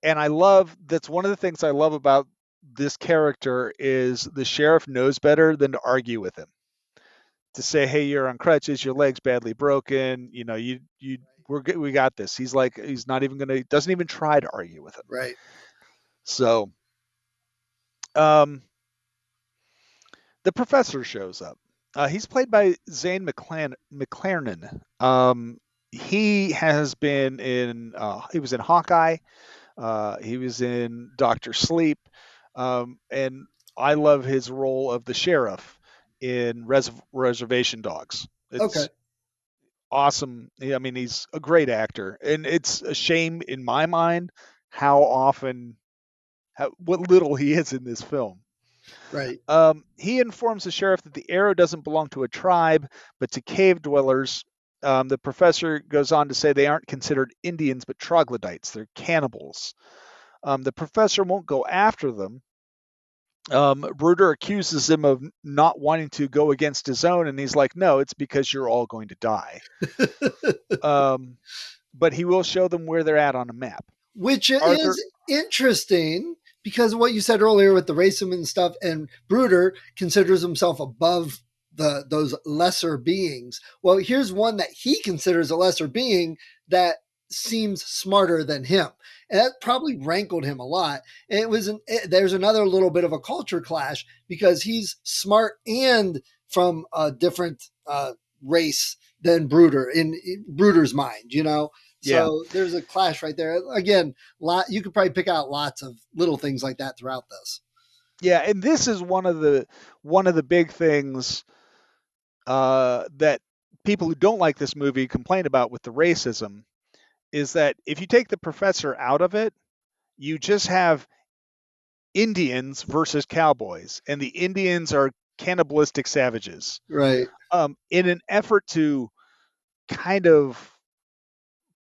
And that's one of the things I love about this character is the sheriff knows better than to argue with him. To say, hey, you're on crutches, your leg's badly broken, we got this. He's like, doesn't even try to argue with him. right. So, the professor shows up. He's played by Zane McClarnon. He was in Hawkeye. He was in Doctor Sleep. And I love his role of the sheriff in Reservation Dogs. It's awesome. I mean, he's a great actor, and it's a shame in my mind what little he is in this film. Right. He informs the sheriff that the arrow doesn't belong to a tribe, but to cave dwellers. The professor goes on to say they aren't considered Indians, but troglodytes. They're cannibals. The professor won't go after them. Bruder accuses him of not wanting to go against his own, and he's like, no, it's because you're all going to die. But he will show them where they're at on a map. Which is interesting because of what you said earlier with the racism and stuff, and Bruder considers himself above those lesser beings. Well, here's one that he considers a lesser being that seems smarter than him. And that probably rankled him a lot. And there's another little bit of a culture clash because he's smart and from a different race than Bruder in Bruder's mind, So there's a clash right there. Again, you could probably pick out lots of little things like that throughout this. Yeah, and this is one of the big things that people who don't like this movie complain about with the racism is that if you take the professor out of it, you just have Indians versus cowboys, and the Indians are cannibalistic savages. Right. In an effort to kind of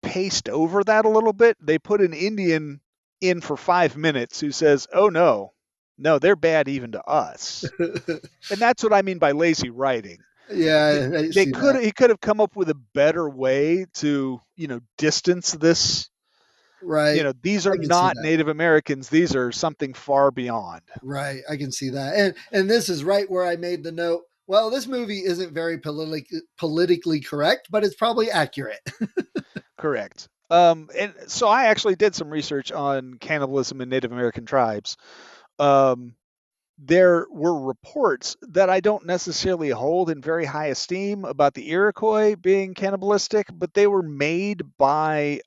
paste over that a little bit, they put an Indian in for 5 minutes who says, oh no, they're bad even to us. And that's what I mean by lazy writing. Yeah, he could have come up with a better way to, distance this. Right. These are not Native Americans. These are something far beyond. Right. I can see that. And this is right where I made the note. Well, this movie isn't very politically correct, but it's probably accurate. Correct. And so I actually did some research on cannibalism in Native American tribes. There were reports that I don't necessarily hold in very high esteem about the Iroquois being cannibalistic, but they were made by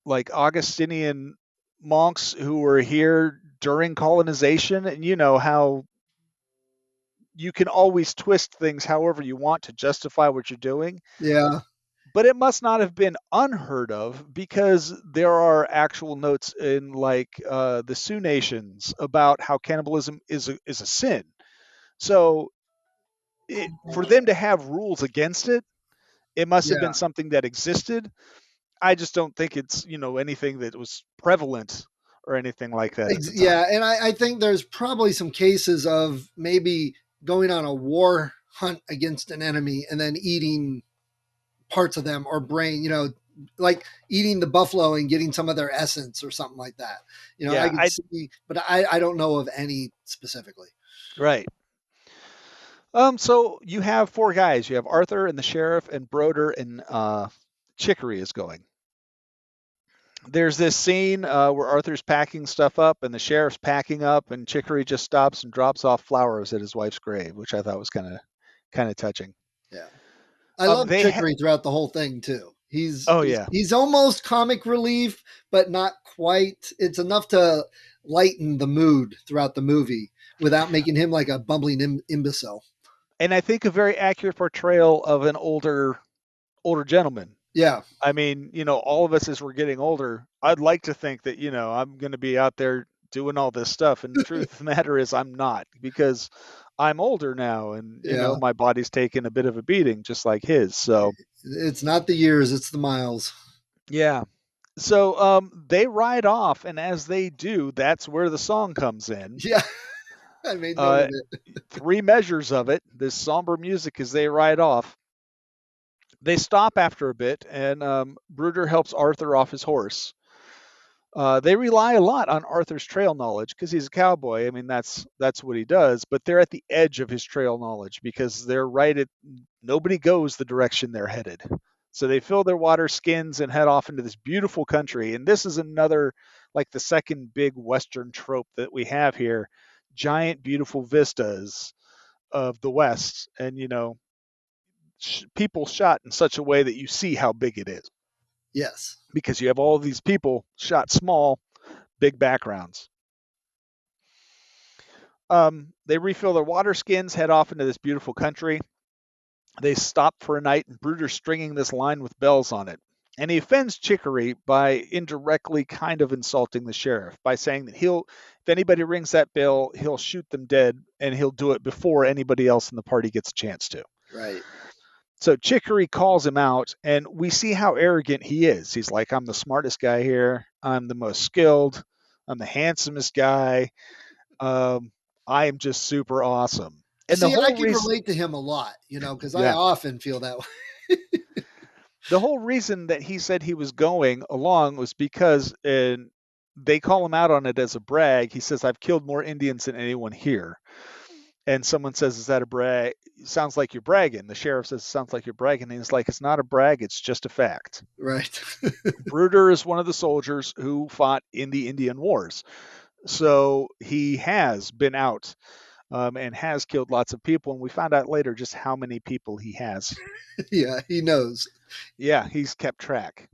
like Augustinian monks who were here during colonization, and you know how you can always twist things however you want to justify what you're doing. Yeah. But it must not have been unheard of, because there are actual notes in like the Sioux nations about how cannibalism is a sin. So for them to have rules against it, it must have been Yeah. something that existed. I just don't think it's anything that was prevalent or anything like that at the time. Yeah, and I think there's probably some cases of maybe going on a war hunt against an enemy and then eating parts of them or brain, like eating the buffalo and getting some of their essence or something like that. I Yeah, could see, but I don't know of any specifically. right. So you have four guys. You have Arthur and the sheriff and Broder and Chicory is going. There's this scene where Arthur's packing stuff up and the sheriff's packing up, and Chicory just stops and drops off flowers at his wife's grave, which I thought was kind of touching. Yeah, I love They Chicory throughout the whole thing too. He's Oh he's, yeah, he's almost comic relief, but not quite. It's enough to lighten the mood throughout the movie without making him like a bumbling imbecile. and I think a very accurate portrayal of an older gentleman. Yeah, I mean, all of us as we're getting older, I'd like to think that, I'm going to be out there doing all this stuff. And the truth of the matter is I'm not, because I'm older now and, yeah. my body's taken a bit of a beating just like his. So, It's not the years, it's the miles. yeah. So they ride off. And as they do, that's where the song comes in. Yeah, I made note of it. 3 measures of it, this somber music as they ride off. They stop after a bit, and Bruder helps Arthur off his horse. They rely a lot on Arthur's trail knowledge because he's a cowboy. I mean, that's what he does. But they're at the edge of his trail knowledge because they're right at nobody goes the direction they're headed. So they fill their water skins and head off into this beautiful country. And this is another, like the second big Western trope that we have here: giant, beautiful vistas of the West, and people shot in such a way that you see how big it is Yes. because you have all these people shot small, big backgrounds. They refill their water skins, head off into this beautiful country. They stop for a night, and Bruder's stringing this line with bells on it. And he offends Chicory by indirectly kind of insulting the sheriff by saying that if anybody rings that bell, he'll shoot them dead, and he'll do it before anybody else in the party gets a chance to. Right. So Chicory calls him out, and we see how arrogant he is. He's like, I'm the smartest guy here. I'm the most skilled. I'm the handsomest guy. I am just super awesome. And See, I can relate to him a lot, because I often feel that way. The whole reason that he said he was going along was because they call him out on it as a brag. He says, I've killed more Indians than anyone here. And someone says, is that a brag? Sounds like you're bragging. The sheriff says, sounds like you're bragging. And he's like, it's not a brag. It's just a fact. Right. Bruder is one of the soldiers who fought in the Indian Wars. So he has been out and has killed lots of people. And we found out later just how many people he has. Yeah, he knows. Yeah, he's kept track.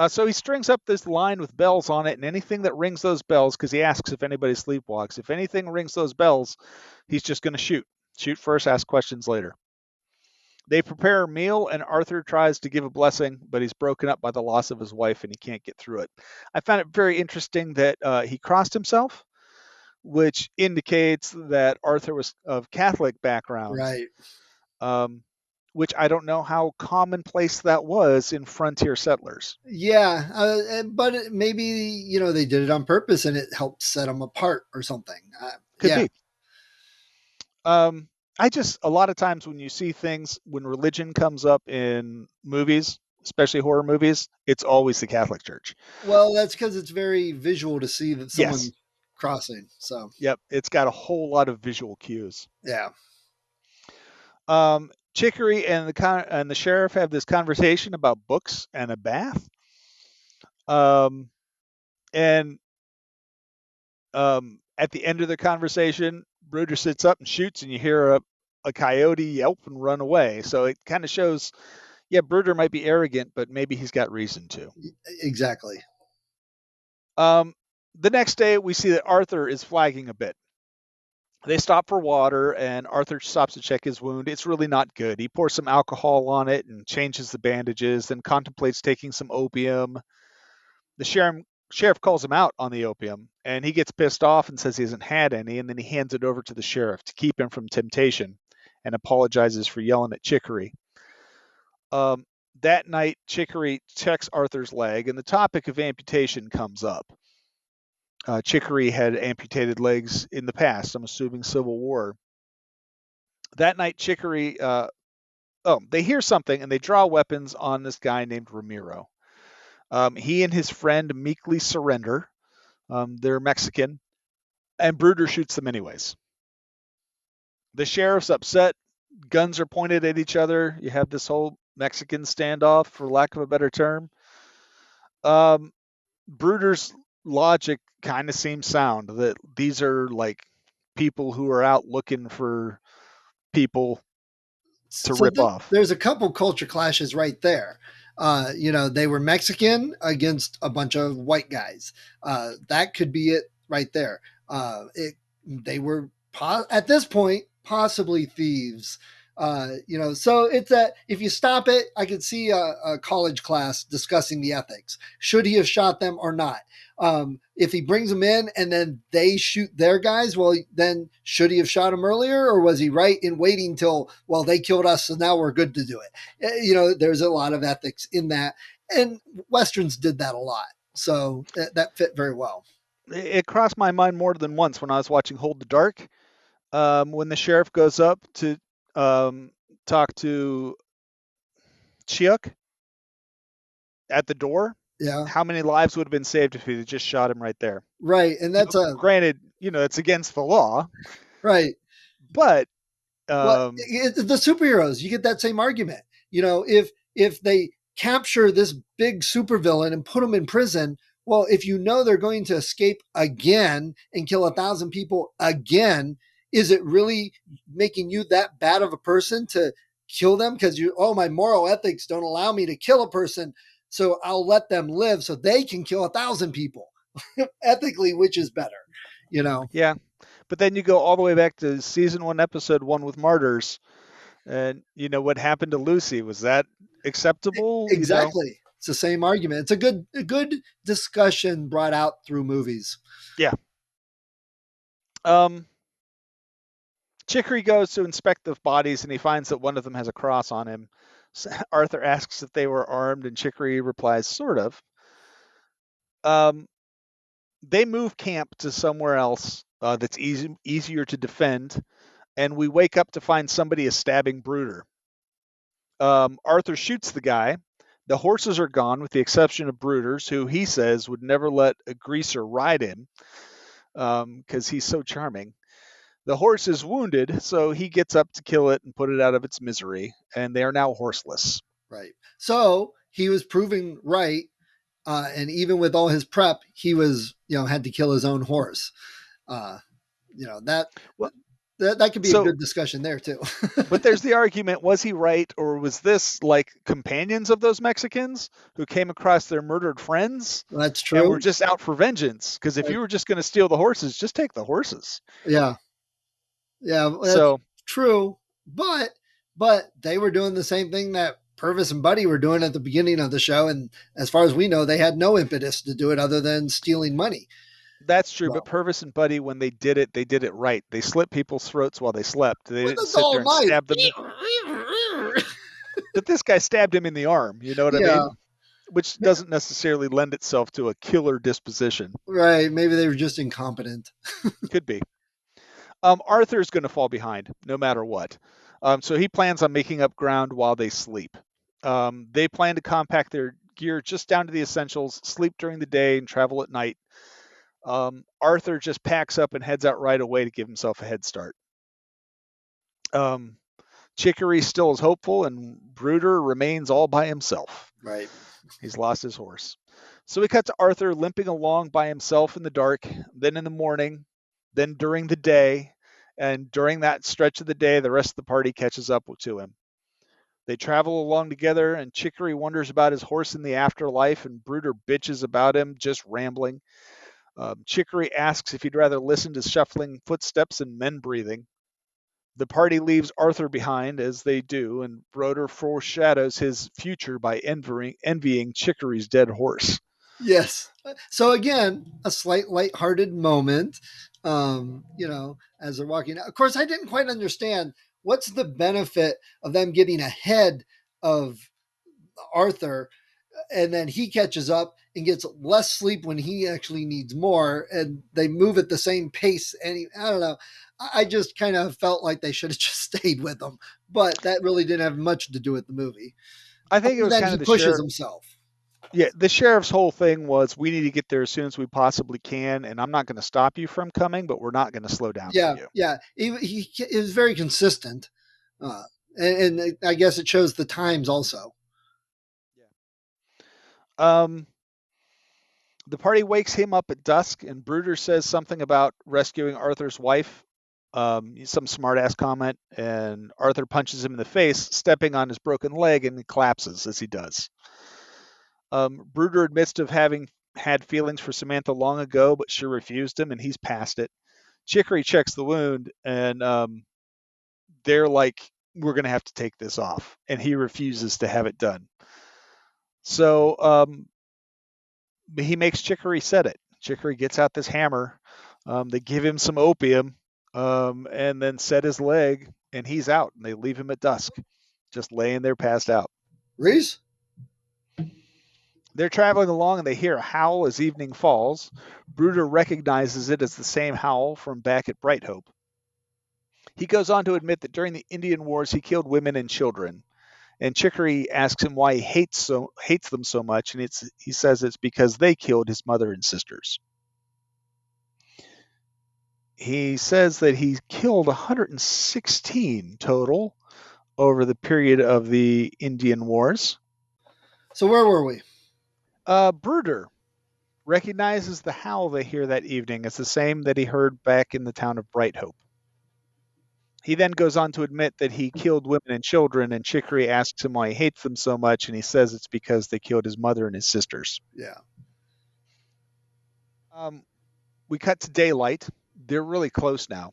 So he strings up this line with bells on it, and anything that rings those bells, because he asks if anybody sleepwalks, if anything rings those bells, he's just going to shoot. Shoot first, ask questions later. They prepare a meal, and Arthur tries to give a blessing, but he's broken up by the loss of his wife, and he can't get through it. I found it very interesting that he crossed himself, which indicates that Arthur was of Catholic background. Right. Which I don't know how commonplace that was in frontier settlers. Yeah, but maybe they did it on purpose and it helped set them apart or something. Could be. I just, a lot of times when you see things, when religion comes up in movies, especially horror movies, it's always the Catholic Church. Well, that's because it's very visual to see that someone's crossing. So. Yep, it's got a whole lot of visual cues. Yeah. Chicory and the sheriff have this conversation about books and a bath. And at the end of the conversation, Bruder sits up and shoots, and you hear a coyote yelp and run away. So it kind of shows, Bruder might be arrogant, but maybe he's got reason to. Exactly. The next day, we see that Arthur is flagging a bit. They stop for water, and Arthur stops to check his wound. It's really not good. He pours some alcohol on it and changes the bandages, then contemplates taking some opium. The sheriff calls him out on the opium, and he gets pissed off and says he hasn't had any, and then he hands it over to the sheriff to keep him from temptation and apologizes for yelling at Chicory. That night, Chicory checks Arthur's leg, and the topic of amputation comes up. Chicory had amputated legs in the past, I'm assuming Civil War. That night, Chicory, they hear something, and they draw weapons on this guy named Ramiro. He and his friend meekly surrender. They're Mexican, and Bruder shoots them anyways. The sheriff's upset. Guns are pointed at each other. You have this whole Mexican standoff, for lack of a better term. Bruder's logic kind of seems sound, that these are like people who are out looking for people to rip off. There's a couple culture clashes right there. They were Mexican against a bunch of white guys. That could be it right there. They were at this point possibly thieves. So it's that if you stop it, I could see a college class discussing the ethics. Should he have shot them or not? If he brings them in and then they shoot their guys, well, then should he have shot them earlier, or was he right in waiting till, well, they killed us, so now we're good to do it? There's a lot of ethics in that, and Westerns did that a lot. So that fit very well. It crossed my mind more than once when I was watching Hold the Dark. When the sheriff goes up to talk to Chiuk at the door, yeah, how many lives would have been saved if he had just shot him right there? Right, and that's granted, it's against the law, right? But the superheroes, you get that same argument. If they capture this big supervillain and put them in prison, well, if they're going to escape again and kill 1,000 people again, is it really making you that bad of a person to kill them? Because my moral ethics don't allow me to kill a person, so I'll let them live so they can kill 1,000 people. Ethically, which is better? Yeah, but then you go all the way back to season 1, episode 1 with Martyrs, and what happened to Lucy? Was that acceptable? Exactly. It's the same argument. It's a good discussion brought out through movies. Yeah. Chicory goes to inspect the bodies, and he finds that one of them has a cross on him. So Arthur asks if they were armed, and Chicory replies, sort of. They move camp to somewhere else that's easier to defend, and we wake up to find somebody is stabbing Bruder. Arthur shoots the guy. The horses are gone, with the exception of Bruder's, who he says would never let a greaser ride him because he's so charming. The horse is wounded, so he gets up to kill it and put it out of its misery, and they are now horseless. Right. So he was proven right, and even with all his prep, he was, had to kill his own horse. That could be a good discussion there too. But there's the argument, was he right, or was this like companions of those Mexicans who came across their murdered friends? That's true. And were just out for vengeance? Because if you were just going to steal the horses, just take the horses. Yeah. Yeah, that's true. But they were doing the same thing that Purvis and Buddy were doing at the beginning of the show, and as far as we know, they had no impetus to do it other than stealing money. That's true, but Purvis and Buddy, when they did it right. They slit people's throats while they slept. They didn't sit there and stab them. But this guy stabbed him in the arm, you know what I mean? Which doesn't necessarily lend itself to a killer disposition. Right, maybe they were just incompetent. Could be. Arthur's going to fall behind, no matter what. So he plans on making up ground while they sleep. They plan to compact their gear just down to the essentials, sleep during the day, and travel at night. Arthur just packs up and heads out right away to give himself a head start. Chicory still is hopeful, and Bruder remains all by himself. Right. He's lost his horse. So we cut to Arthur limping along by himself in the dark, then in the morning, then during the day, and during that stretch of the day, the rest of the party catches up to him. They travel along together, and Chicory wonders about his horse in the afterlife, and Bruder bitches about him, just rambling. Chicory asks if he'd rather listen to shuffling footsteps and men breathing. The party leaves Arthur behind, as they do, and Broder foreshadows his future by envying Chicory's dead horse. Yes. So again, a slight lighthearted moment, as they're walking out. Of course, I didn't quite understand what's the benefit of them getting ahead of Arthur, and then he catches up and gets less sleep when he actually needs more, and they move at the same pace. And I don't know. I just kind of felt like they should have just stayed with him, but that really didn't have much to do with the movie. I think it was kind he of the pushes sheriff. himself. Yeah, the sheriff's whole thing was, we need to get there as soon as we possibly can, and I'm not going to stop you from coming, but we're not going to slow down for you. Yeah. He is very consistent, and I guess it shows the times also. The party wakes him up at dusk, and Bruder says something about rescuing Arthur's wife. Some smart-ass comment, and Arthur punches him in the face, stepping on his broken leg, and he collapses as he does. Bruder admits to having had feelings for Samantha long ago, but she refused him, and he's past it. Chicory checks the wound, and they're like, we're going to have to take this off, and he refuses to have it done. So he makes Chicory set it. Chicory gets out this hammer. They give him some opium, and then set his leg, and he's out, and they leave him at dusk, just laying there passed out. Reese? They're traveling along, and they hear a howl as evening falls. Bruder recognizes it as the same howl from back at Bright Hope. He goes on to admit that during the Indian Wars, he killed women and children. And Chicory asks him why he hates them so much, and he says it's because they killed his mother and sisters. He says that he killed 116 total over the period of the Indian Wars. So where were we? Bruder recognizes the howl they hear that evening as the same that he heard back in the town of Bright Hope. He then goes on to admit that he killed women and children, and Chicory asks him why he hates them so much, and he says it's because they killed his mother and his sisters. Yeah. We cut to daylight. They're really close now.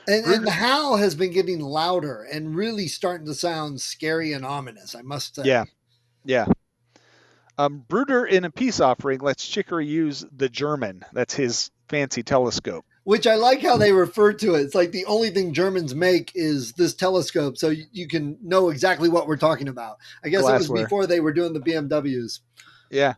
And the howl has been getting louder and really starting to sound scary and ominous, I must say. Yeah. Bruder, in a peace offering, lets Chicory use the German. That's his fancy telescope. Which I like how they refer to it. It's like the only thing Germans make is this telescope, so you can know exactly what we're talking about. I guess Glassware. It was before they were doing the BMWs. Yeah.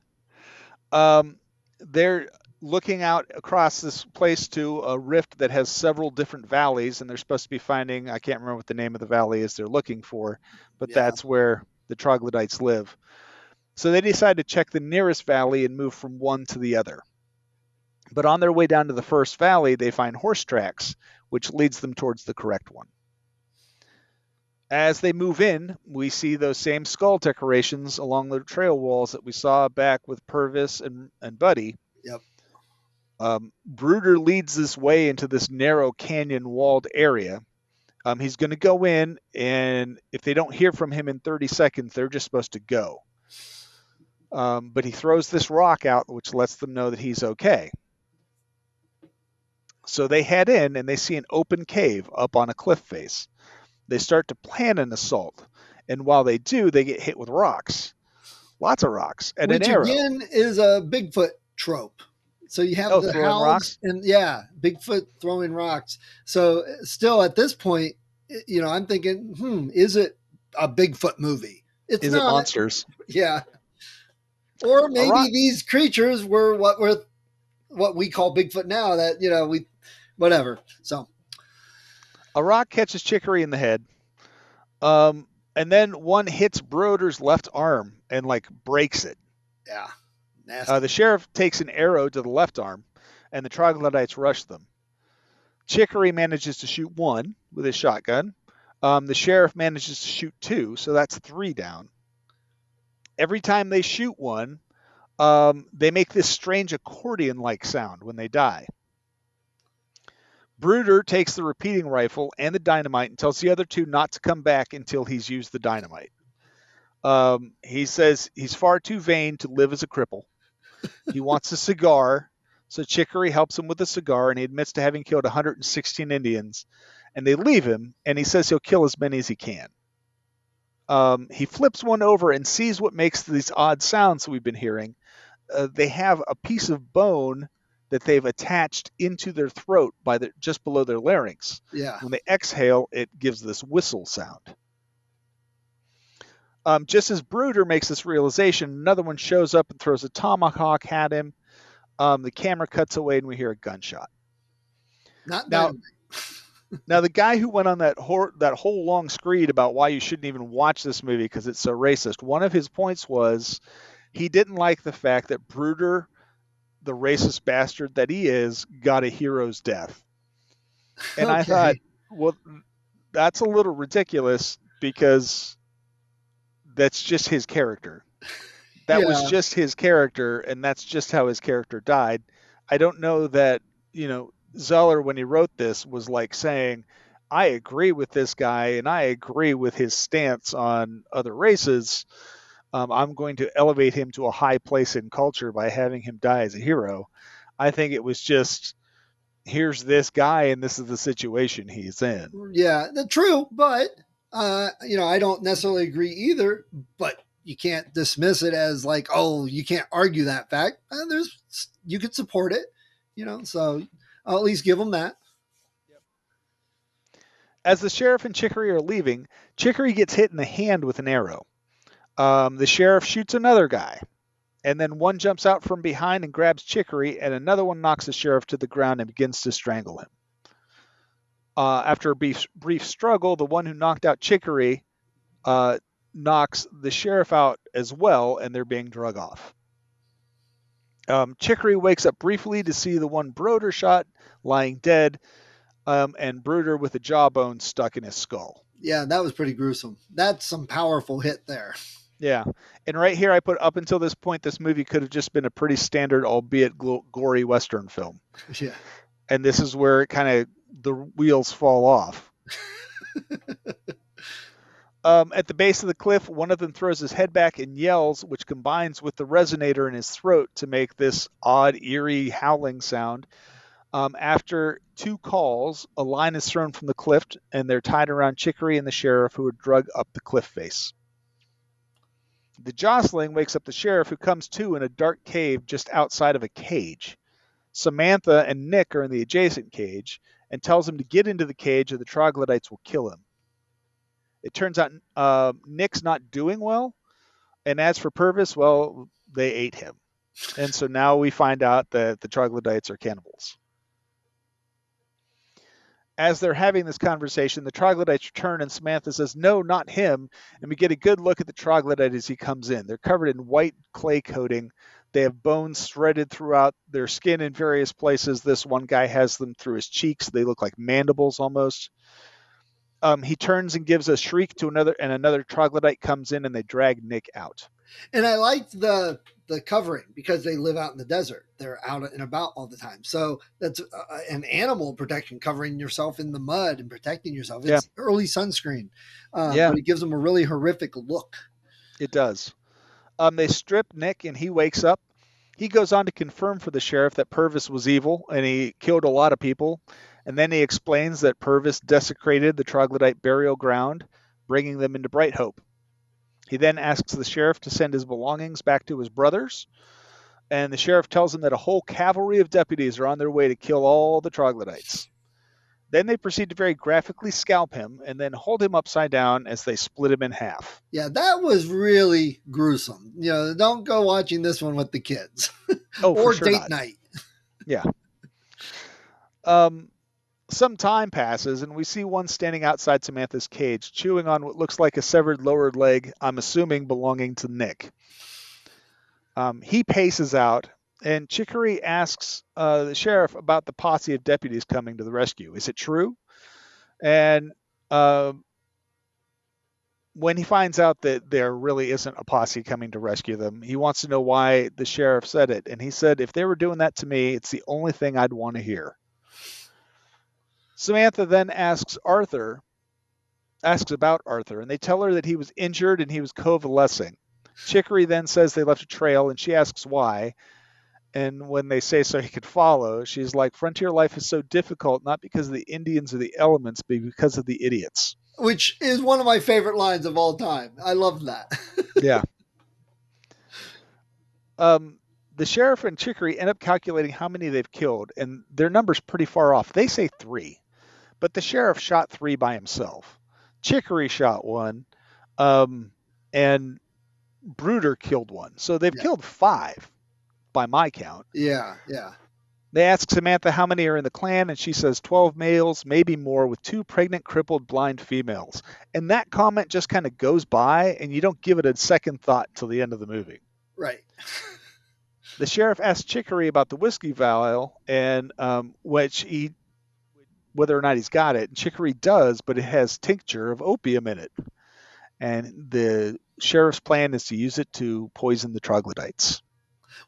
They're looking out across this place to a rift that has several different valleys, and they're supposed to be finding, I can't remember what the name of the valley is they're looking for, but that's where the troglodytes live. So they decide to check the nearest valley and move from one to the other. But on their way down to the first valley, they find horse tracks, which leads them towards the correct one. As they move in, we see those same skull decorations along the trail walls that we saw back with Purvis and Buddy. Yep. Bruder leads this way into this narrow canyon-walled area. He's going to go in, and if they don't hear from him in 30 seconds, they're just supposed to go. But he throws this rock out, which lets them know that he's okay. So they head in, and they see an open cave up on a cliff face. They start to plan an assault, and while they do, they get hit with rocks. Lots of rocks, and which an arrow. Again is a Bigfoot trope. So you have the howls, and Bigfoot throwing rocks. So still at this point, I'm thinking, is it a Bigfoot movie? Is it monsters? Yeah. Or maybe these creatures were what we call Bigfoot now, that, whatever. So a rock catches Chicory in the head. And then one hits Broder's left arm and breaks it. Yeah. Nasty. The sheriff takes an arrow to the left arm, and the troglodytes rush them. Chicory manages to shoot one with his shotgun. The sheriff manages to shoot two, so that's 3 down. Every time they shoot one, they make this strange accordion-like sound when they die. Bruder takes the repeating rifle and the dynamite and tells the other 2 not to come back until he's used the dynamite. He says he's far too vain to live as a cripple. He wants a cigar, So Chicory helps him with a cigar, and he admits to having killed 116 Indians. And they leave him, and he says he'll kill as many as he can. He flips one over and sees what makes these odd sounds we've been hearing. They have a piece of bone that they've attached into their throat just below their larynx. Yeah. When they exhale, it gives this whistle sound. Just as Brooder makes this realization, another one shows up and throws a tomahawk at him. The camera cuts away and we hear a gunshot. Now, the guy who went on that whole long screed about why you shouldn't even watch this movie because it's so racist, one of his points was he didn't like the fact that Brooder, the racist bastard that he is, got a hero's death. And I thought, well, that's a little ridiculous because that's just his character. That was just his character, and that's just how his character died. I don't know that, Zeller, when he wrote this, was like saying, I agree with this guy and I agree with his stance on other races. I'm going to elevate him to a high place in culture by having him die as a hero. I think it was just, here's this guy and this is the situation he's in. Yeah, true, but I don't necessarily agree either, but you can't dismiss it as like, oh, you can't argue that fact. You could support it, so I'll at least give them that. As the sheriff and Chicory are leaving, Chicory gets hit in the hand with an arrow. The sheriff shoots another guy, and then one jumps out from behind and grabs Chicory, and another one knocks the sheriff to the ground and begins to strangle him. After a brief struggle, the one who knocked out Chicory knocks the sheriff out as well, and they're being drug off. Chicory wakes up briefly to see the one Brooder shot lying dead, and Brooder with a jawbone stuck in his skull. Yeah, that was pretty gruesome. That's some powerful hit there. Yeah, and right here I put, up until this point, this movie could have just been a pretty standard, albeit gory Western film. Yeah. And this is where it kind of, the wheels fall off. At the base of the cliff, one of them throws his head back and yells, which combines with the resonator in his throat to make this odd, eerie howling sound. After two calls, a line is thrown from the cliff, and they're tied around Chicory and the sheriff, who are dragged up the cliff face. The jostling wakes up the sheriff, who comes to in a dark cave just outside of a cage. Samantha and Nick are in the adjacent cage and tells him to get into the cage or the troglodytes will kill him. It turns out Nick's not doing well, and as for Purvis, well, they ate him. And so now we find out that the troglodytes are cannibals. As they're having this conversation, the troglodytes return, and Samantha says, no, not him. And we get a good look at the troglodyte as he comes in. They're covered in white clay coating. They have bones threaded throughout their skin in various places. This one guy has them through his cheeks. They look like mandibles almost. He turns and gives a shriek to another troglodyte comes in, and they drag Nick out. And I liked the covering because they live out in the desert. They're out and about all the time. So that's an animal protection, covering yourself in the mud and protecting yourself. It's early sunscreen. But it gives them a really horrific look. It does. They strip Nick and he wakes up. He goes on to confirm for the sheriff that Purvis was evil and he killed a lot of people. And then he explains that Purvis desecrated the troglodyte burial ground, bringing them into Bright Hope. He then asks the sheriff to send his belongings back to his brothers, and the sheriff tells him that a whole cavalry of deputies are on their way to kill all the troglodytes. Then they proceed to very graphically scalp him and then hold him upside down as they split him in half. Yeah, that was really gruesome. Don't go watching this one with the kids. Or sure date not. night. Yeah. Some time passes, and we see one standing outside Samantha's cage, chewing on what looks like a severed lower leg, I'm assuming belonging to Nick. He paces out, and Chicory asks the sheriff about the posse of deputies coming to the rescue. Is it true? And when he finds out that there really isn't a posse coming to rescue them, he wants to know why the sheriff said it. And he said, if they were doing that to me, it's the only thing I'd want to hear. Samantha then asks about Arthur, and they tell her that he was injured and he was convalescing. Chicory then says they left a trail, and she asks why. And when they say so he could follow, she's like, frontier life is so difficult, not because of the Indians or the elements, but because of the idiots. Which is one of my favorite lines of all time. I love that. Yeah. The sheriff and Chicory end up calculating how many they've killed, and their number's pretty far off. They say 3, but the sheriff shot 3 by himself. Chicory shot 1, and Bruder killed 1. So they've killed 5 by my count. Yeah. They ask Samantha how many are in the clan, and she says 12 males, maybe more, with 2 pregnant, crippled, blind females. And that comment just kind of goes by, and you don't give it a second thought till the end of the movie. Right. The sheriff asks Chicory about the whiskey vial, and whether or not he's got it. And Chicory does, but it has tincture of opium in it. And the sheriff's plan is to use it to poison the troglodytes.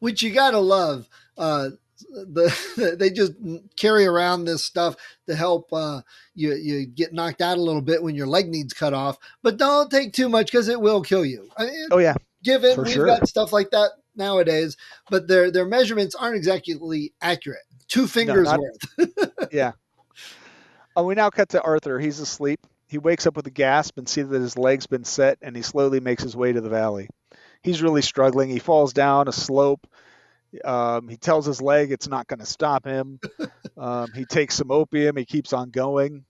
Which you gotta love. They just carry around this stuff to help you get knocked out a little bit when your leg needs cut off, but don't take too much because it will kill you. Oh yeah, given we've got stuff like that nowadays, but their measurements aren't exactly accurate. 2 fingers worth. Yeah. We now cut to Arthur. He's asleep. He wakes up with a gasp and sees that his leg's been set, and he slowly makes his way to the valley. He's really struggling. He falls down a slope. He tells his leg it's not going to stop him. He takes some opium. He keeps on going.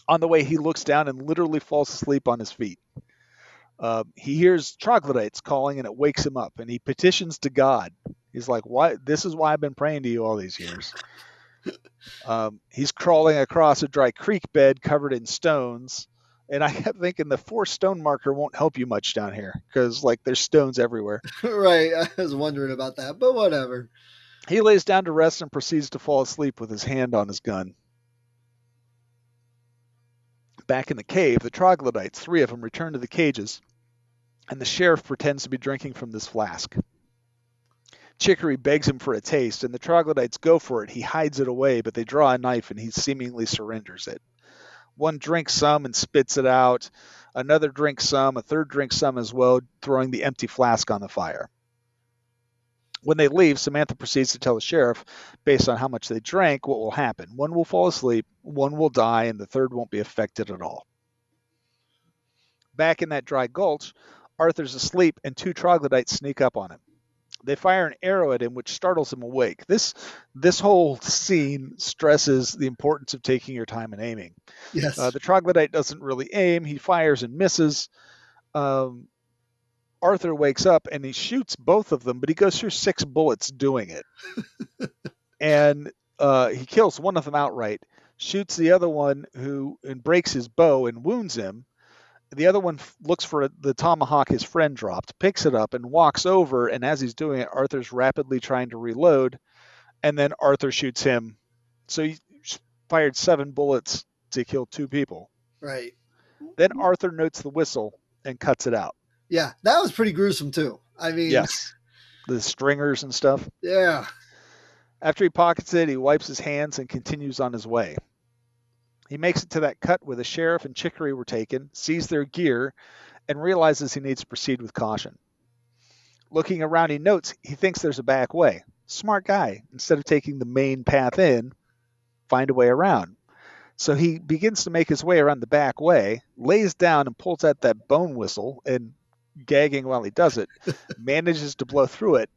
On the way, he looks down and literally falls asleep on his feet. He hears troglodytes calling, and it wakes him up, and he petitions to God. He's like, "Why? This is why I've been praying to you all these years." He's crawling across a dry creek bed covered in stones, and I kept thinking the 4 stone marker won't help you much down here because there's stones everywhere. Right, I was wondering about that, but whatever. He lays down to rest and proceeds to fall asleep with his hand on his gun. Back in the cave, the troglodytes, 3 of them, return to the cages, and the sheriff pretends to be drinking from this flask. Chicory begs him for a taste, and the troglodytes go for it. He hides it away, but they draw a knife, and he seemingly surrenders it. One drinks some and spits it out. Another drinks some. A third drinks some as well, throwing the empty flask on the fire. When they leave, Samantha proceeds to tell the sheriff, based on how much they drank, what will happen. 1 will fall asleep, 1 will die, and the third won't be affected at all. Back in that dry gulch, Arthur's asleep, and 2 troglodytes sneak up on him. They fire an arrow at him, which startles him awake. This whole scene stresses the importance of taking your time and aiming. Yes. The troglodyte doesn't really aim. He fires and misses. Arthur wakes up, and he shoots both of them, but he goes through 6 bullets doing it. And he kills one of them outright, shoots the other one and breaks his bow and wounds him. The other one looks for the tomahawk his friend dropped, picks it up, and walks over. And as he's doing it, Arthur's rapidly trying to reload, and then Arthur shoots him. So he fired 7 bullets to kill 2 people. Right. Then Arthur notes the whistle and cuts it out. Yeah, that was pretty gruesome too. I mean, yes, the stringers and stuff. Yeah. After he pockets it, he wipes his hands and continues on his way. He makes it to that cut where the sheriff and Chicory were taken, sees their gear, and realizes he needs to proceed with caution. Looking around, he notes he thinks there's a back way. Smart guy. Instead of taking the main path in, find a way around. So he begins to make his way around the back way, lays down and pulls out that bone whistle, and gagging while he does it, manages to blow through it,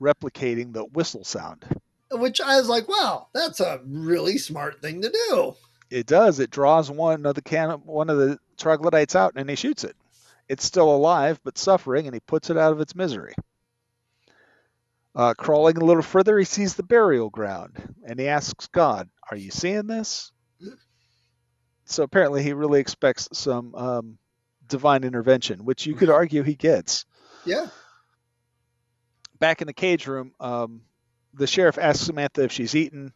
replicating the whistle sound. Which I was like, wow, that's a really smart thing to do. It does. It draws one of the troglodytes out, and he shoots it. It's still alive, but suffering, and he puts it out of its misery. Crawling a little further, he sees the burial ground, and he asks God, "Are you seeing this?" So apparently he really expects some divine intervention, which you could argue he gets. Yeah. Back in the cage room, the sheriff asks Samantha if she's eaten.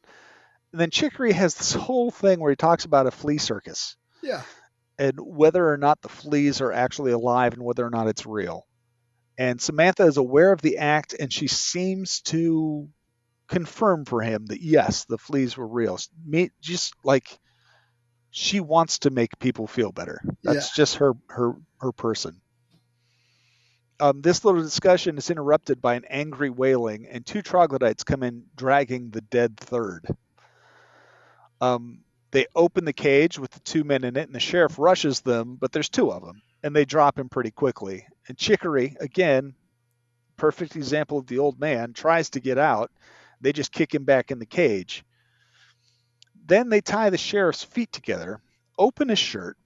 And then Chicory has this whole thing where he talks about a flea circus. Yeah. And whether or not the fleas are actually alive and whether or not it's real. And Samantha is aware of the act, and she seems to confirm for him that, yes, the fleas were real. Just like she wants to make people feel better. That's just her person. This little discussion is interrupted by an angry wailing, and 2 troglodytes come in dragging the dead third. They open the cage with the 2 men in it, and the sheriff rushes them, but there's 2 of them, and they drop him pretty quickly. And Chicory, again, perfect example of the old man, tries to get out. They just kick him back in the cage. Then they tie the sheriff's feet together, open his shirt,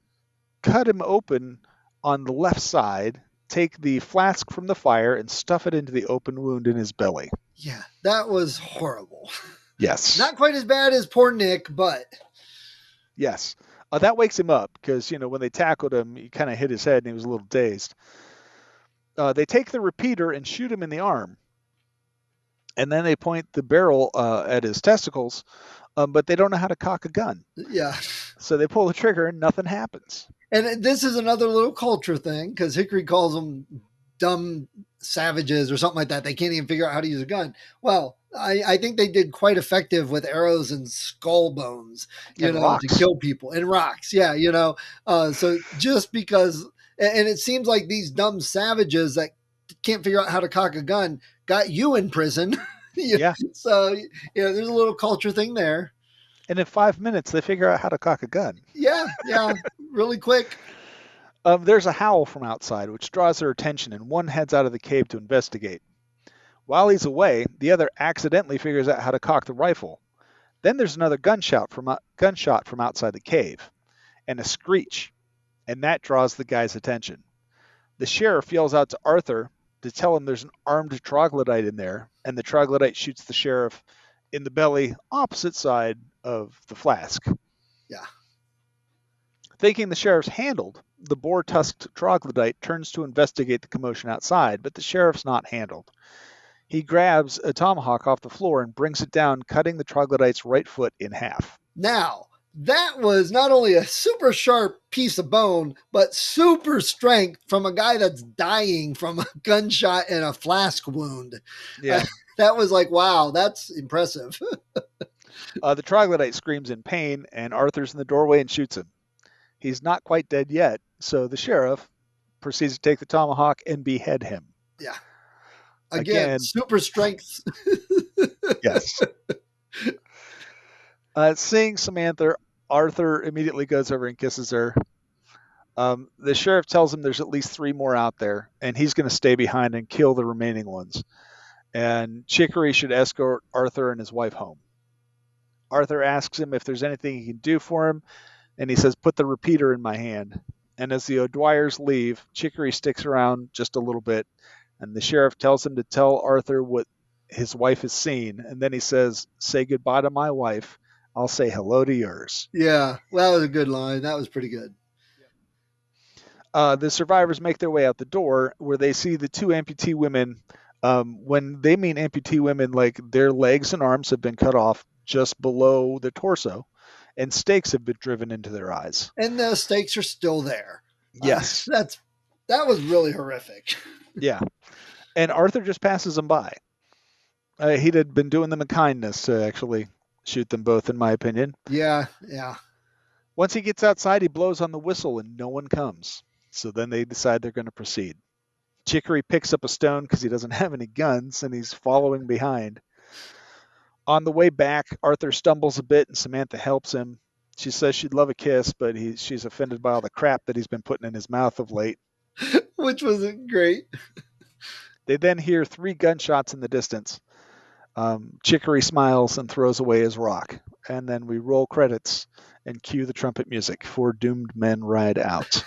cut him open on the left side, take the flask from the fire, and stuff it into the open wound in his belly. Yeah, that was horrible. Yes. Not quite as bad as poor Nick, but... Yes. That wakes him up because, when they tackled him, he kind of hit his head and he was a little dazed. They take the repeater and shoot him in the arm. And then they point the barrel at his testicles, but they don't know how to cock a gun. Yeah. So they pull the trigger and nothing happens. And this is another little culture thing because Hickory calls them dumb savages or something like that. They can't even figure out how to use a gun. Well, I think they did quite effective with arrows and skull bones, rocks. to kill people, and rocks. Yeah, so just because, and it seems like these dumb savages that can't figure out how to cock a gun got you in prison. Yeah. So, there's a little culture thing there. And in 5 minutes, they figure out how to cock a gun. Yeah, really quick. There's a howl from outside, which draws their attention, and one heads out of the cave to investigate. While he's away, the other accidentally figures out how to cock the rifle. Then there's another gunshot from outside the cave, and a screech, and that draws the guy's attention. The sheriff yells out to Arthur to tell him there's an armed troglodyte in there, and the troglodyte shoots the sheriff in the belly, opposite side of the flask. Yeah. Thinking the sheriff's handled, the boar-tusked troglodyte turns to investigate the commotion outside, but the sheriff's not handled. He grabs a tomahawk off the floor and brings it down, cutting the troglodyte's right foot in half. Now, that was not only a super sharp piece of bone, but super strength from a guy that's dying from a gunshot and a flask wound. Yeah. That was like, wow, that's impressive. The troglodyte screams in pain, and Arthur's in the doorway and shoots him. He's not quite dead yet, so the sheriff proceeds to take the tomahawk and behead him. Yeah. Again, super strength. Yes. Seeing Samantha, Arthur immediately goes over and kisses her. The sheriff tells him there's at least 3 more out there, and he's going to stay behind and kill the remaining ones. And Chicory should escort Arthur and his wife home. Arthur asks him if there's anything he can do for him, and he says, "Put the repeater in my hand." And as the O'Dwyers leave, Chicory sticks around just a little bit, and the sheriff tells him to tell Arthur what his wife has seen, and then he says, "Say goodbye to my wife. I'll say hello to yours." Yeah, well, that was a good line. That was pretty good. The survivors make their way out the door, where they see the 2 amputee women. When they mean amputee women, like their legs and arms have been cut off just below the torso, and stakes have been driven into their eyes. And the stakes are still there. Yes. That was really horrific. Yeah. And Arthur just passes them by. He'd had been doing them a kindness to actually shoot them both, in my opinion. Yeah. Once he gets outside, he blows on the whistle and no one comes. So then they decide they're going to proceed. Chicory picks up a stone because he doesn't have any guns, and he's following behind. On the way back, Arthur stumbles a bit and Samantha helps him. She says she'd love a kiss, but she's offended by all the crap that he's been putting in his mouth of late. Which wasn't great. They then hear 3 gunshots in the distance. Chicory smiles and throws away his rock. And then we roll credits and cue the trumpet music for Doomed Men Ride Out.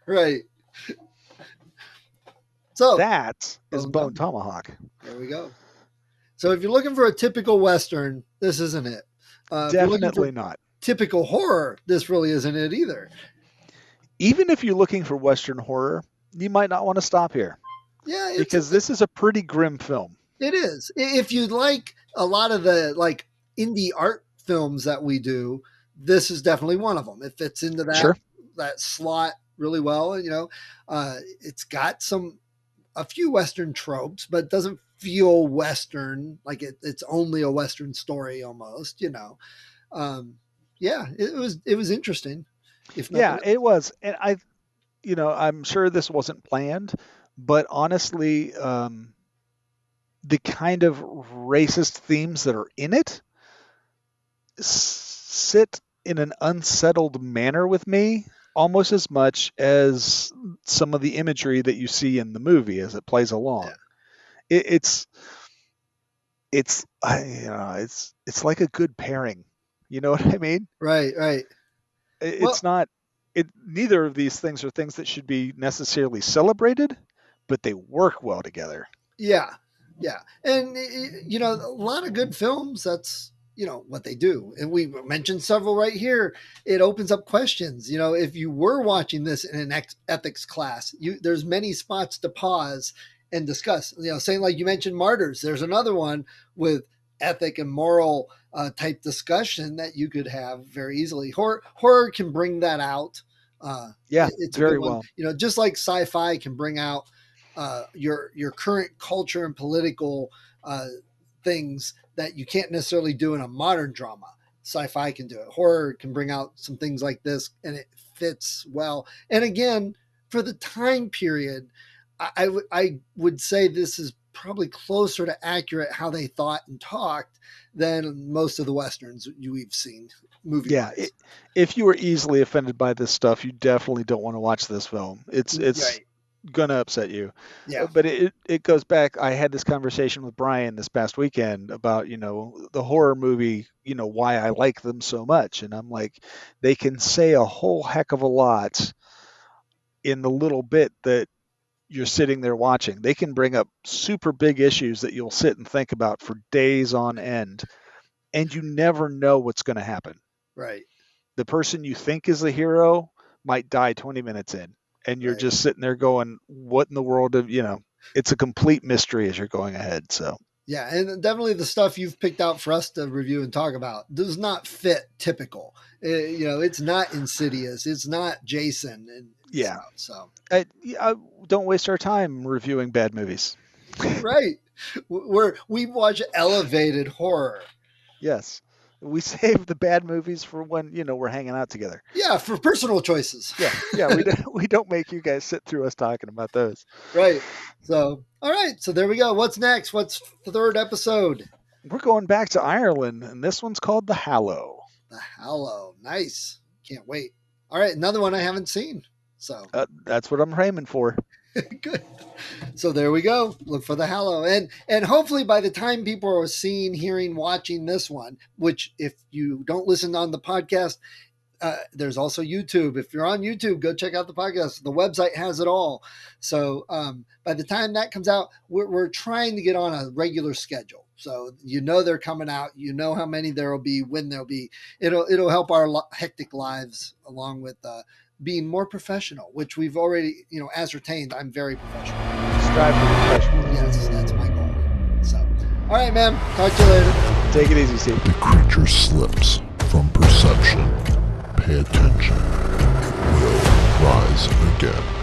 Right. So that is Bone Tomahawk. There we go. So if you're looking for a typical Western, this isn't it. Definitely not. Typical horror, this really isn't it either. Even if you're looking for Western horror, you might not want to stop here. Yeah. Because this is a pretty grim film. It is. If you like a lot of the indie art films that we do, this is definitely one of them. It fits into that slot really well. It's got a few Western tropes, but it doesn't feel Western, like it's only a Western story almost, it was interesting. It was. And I'm sure this wasn't planned, But honestly, the kind of racist themes that are in it sit in an unsettled manner with me almost as much as some of the imagery that you see in the movie as it plays along. It's it's like a good pairing. You know what I mean? Right. It's not. Neither of these things are things that should be necessarily celebrated, but they work well together. Yeah. And, a lot of good films, that's, what they do. And we mentioned several right here. It opens up questions. If you were watching this in an ethics class, there's many spots to pause and discuss. Saying like you mentioned Martyrs, there's another one with ethic and moral type discussion that you could have very easily. Horror can bring that out. It's a very good one. well. Just like sci-fi can bring out your current culture and political things that you can't necessarily do in a modern drama. Sci-fi can do it. Horror can bring out some things like this, and it fits well. And again, for the time period, I would say this is probably closer to accurate how they thought and talked than most of the westerns we've seen movie. Yeah, if you were easily offended by this stuff, you definitely don't want to watch this film. It's right. gonna upset you. Yeah. But it goes back. I had this conversation with Brian this past weekend about the horror movie, why I like them so much, and I'm like, they can say a whole heck of a lot in the little bit that you're sitting there watching. They can bring up super big issues that you'll sit and think about for days on end, and you never know what's going to happen. Right. The person you think is the hero might die 20 minutes in, and you're just sitting there going, what in the world of, it's a complete mystery as you're going ahead. So yeah, and definitely the stuff you've picked out for us to review and talk about does not fit typical. It's not Insidious, it's not Jason, and stuff, so don't waste our time reviewing bad movies. Right, we watch elevated horror. Yes, we save the bad movies for when we're hanging out together. Yeah, for personal choices. Yeah. We don't make you guys sit through us talking about those. Right. So all right. So there we go. What's next? What's the third episode? We're going back to Ireland, and this one's called The Hallow. The Hallow. Nice. Can't wait. All right, another one I haven't seen. So that's what I'm aiming for. Good. So there we go. Look for The Hallow. And hopefully by the time people are seeing, hearing, watching this one, which if you don't listen on the podcast, there's also YouTube. If you're on YouTube, go check out the podcast. The website has it all. So by the time that comes out, we're trying to get on a regular schedule. So they're coming out. How many there will be, when there'll be. It'll help our hectic lives, along with being more professional, which we've already ascertained. I'm very professional. Strive for professional. Yes, that's my goal. So, all right, man. Talk to you later. Take it easy, Steve. The creature slips from perception. Pay attention. It will rise again.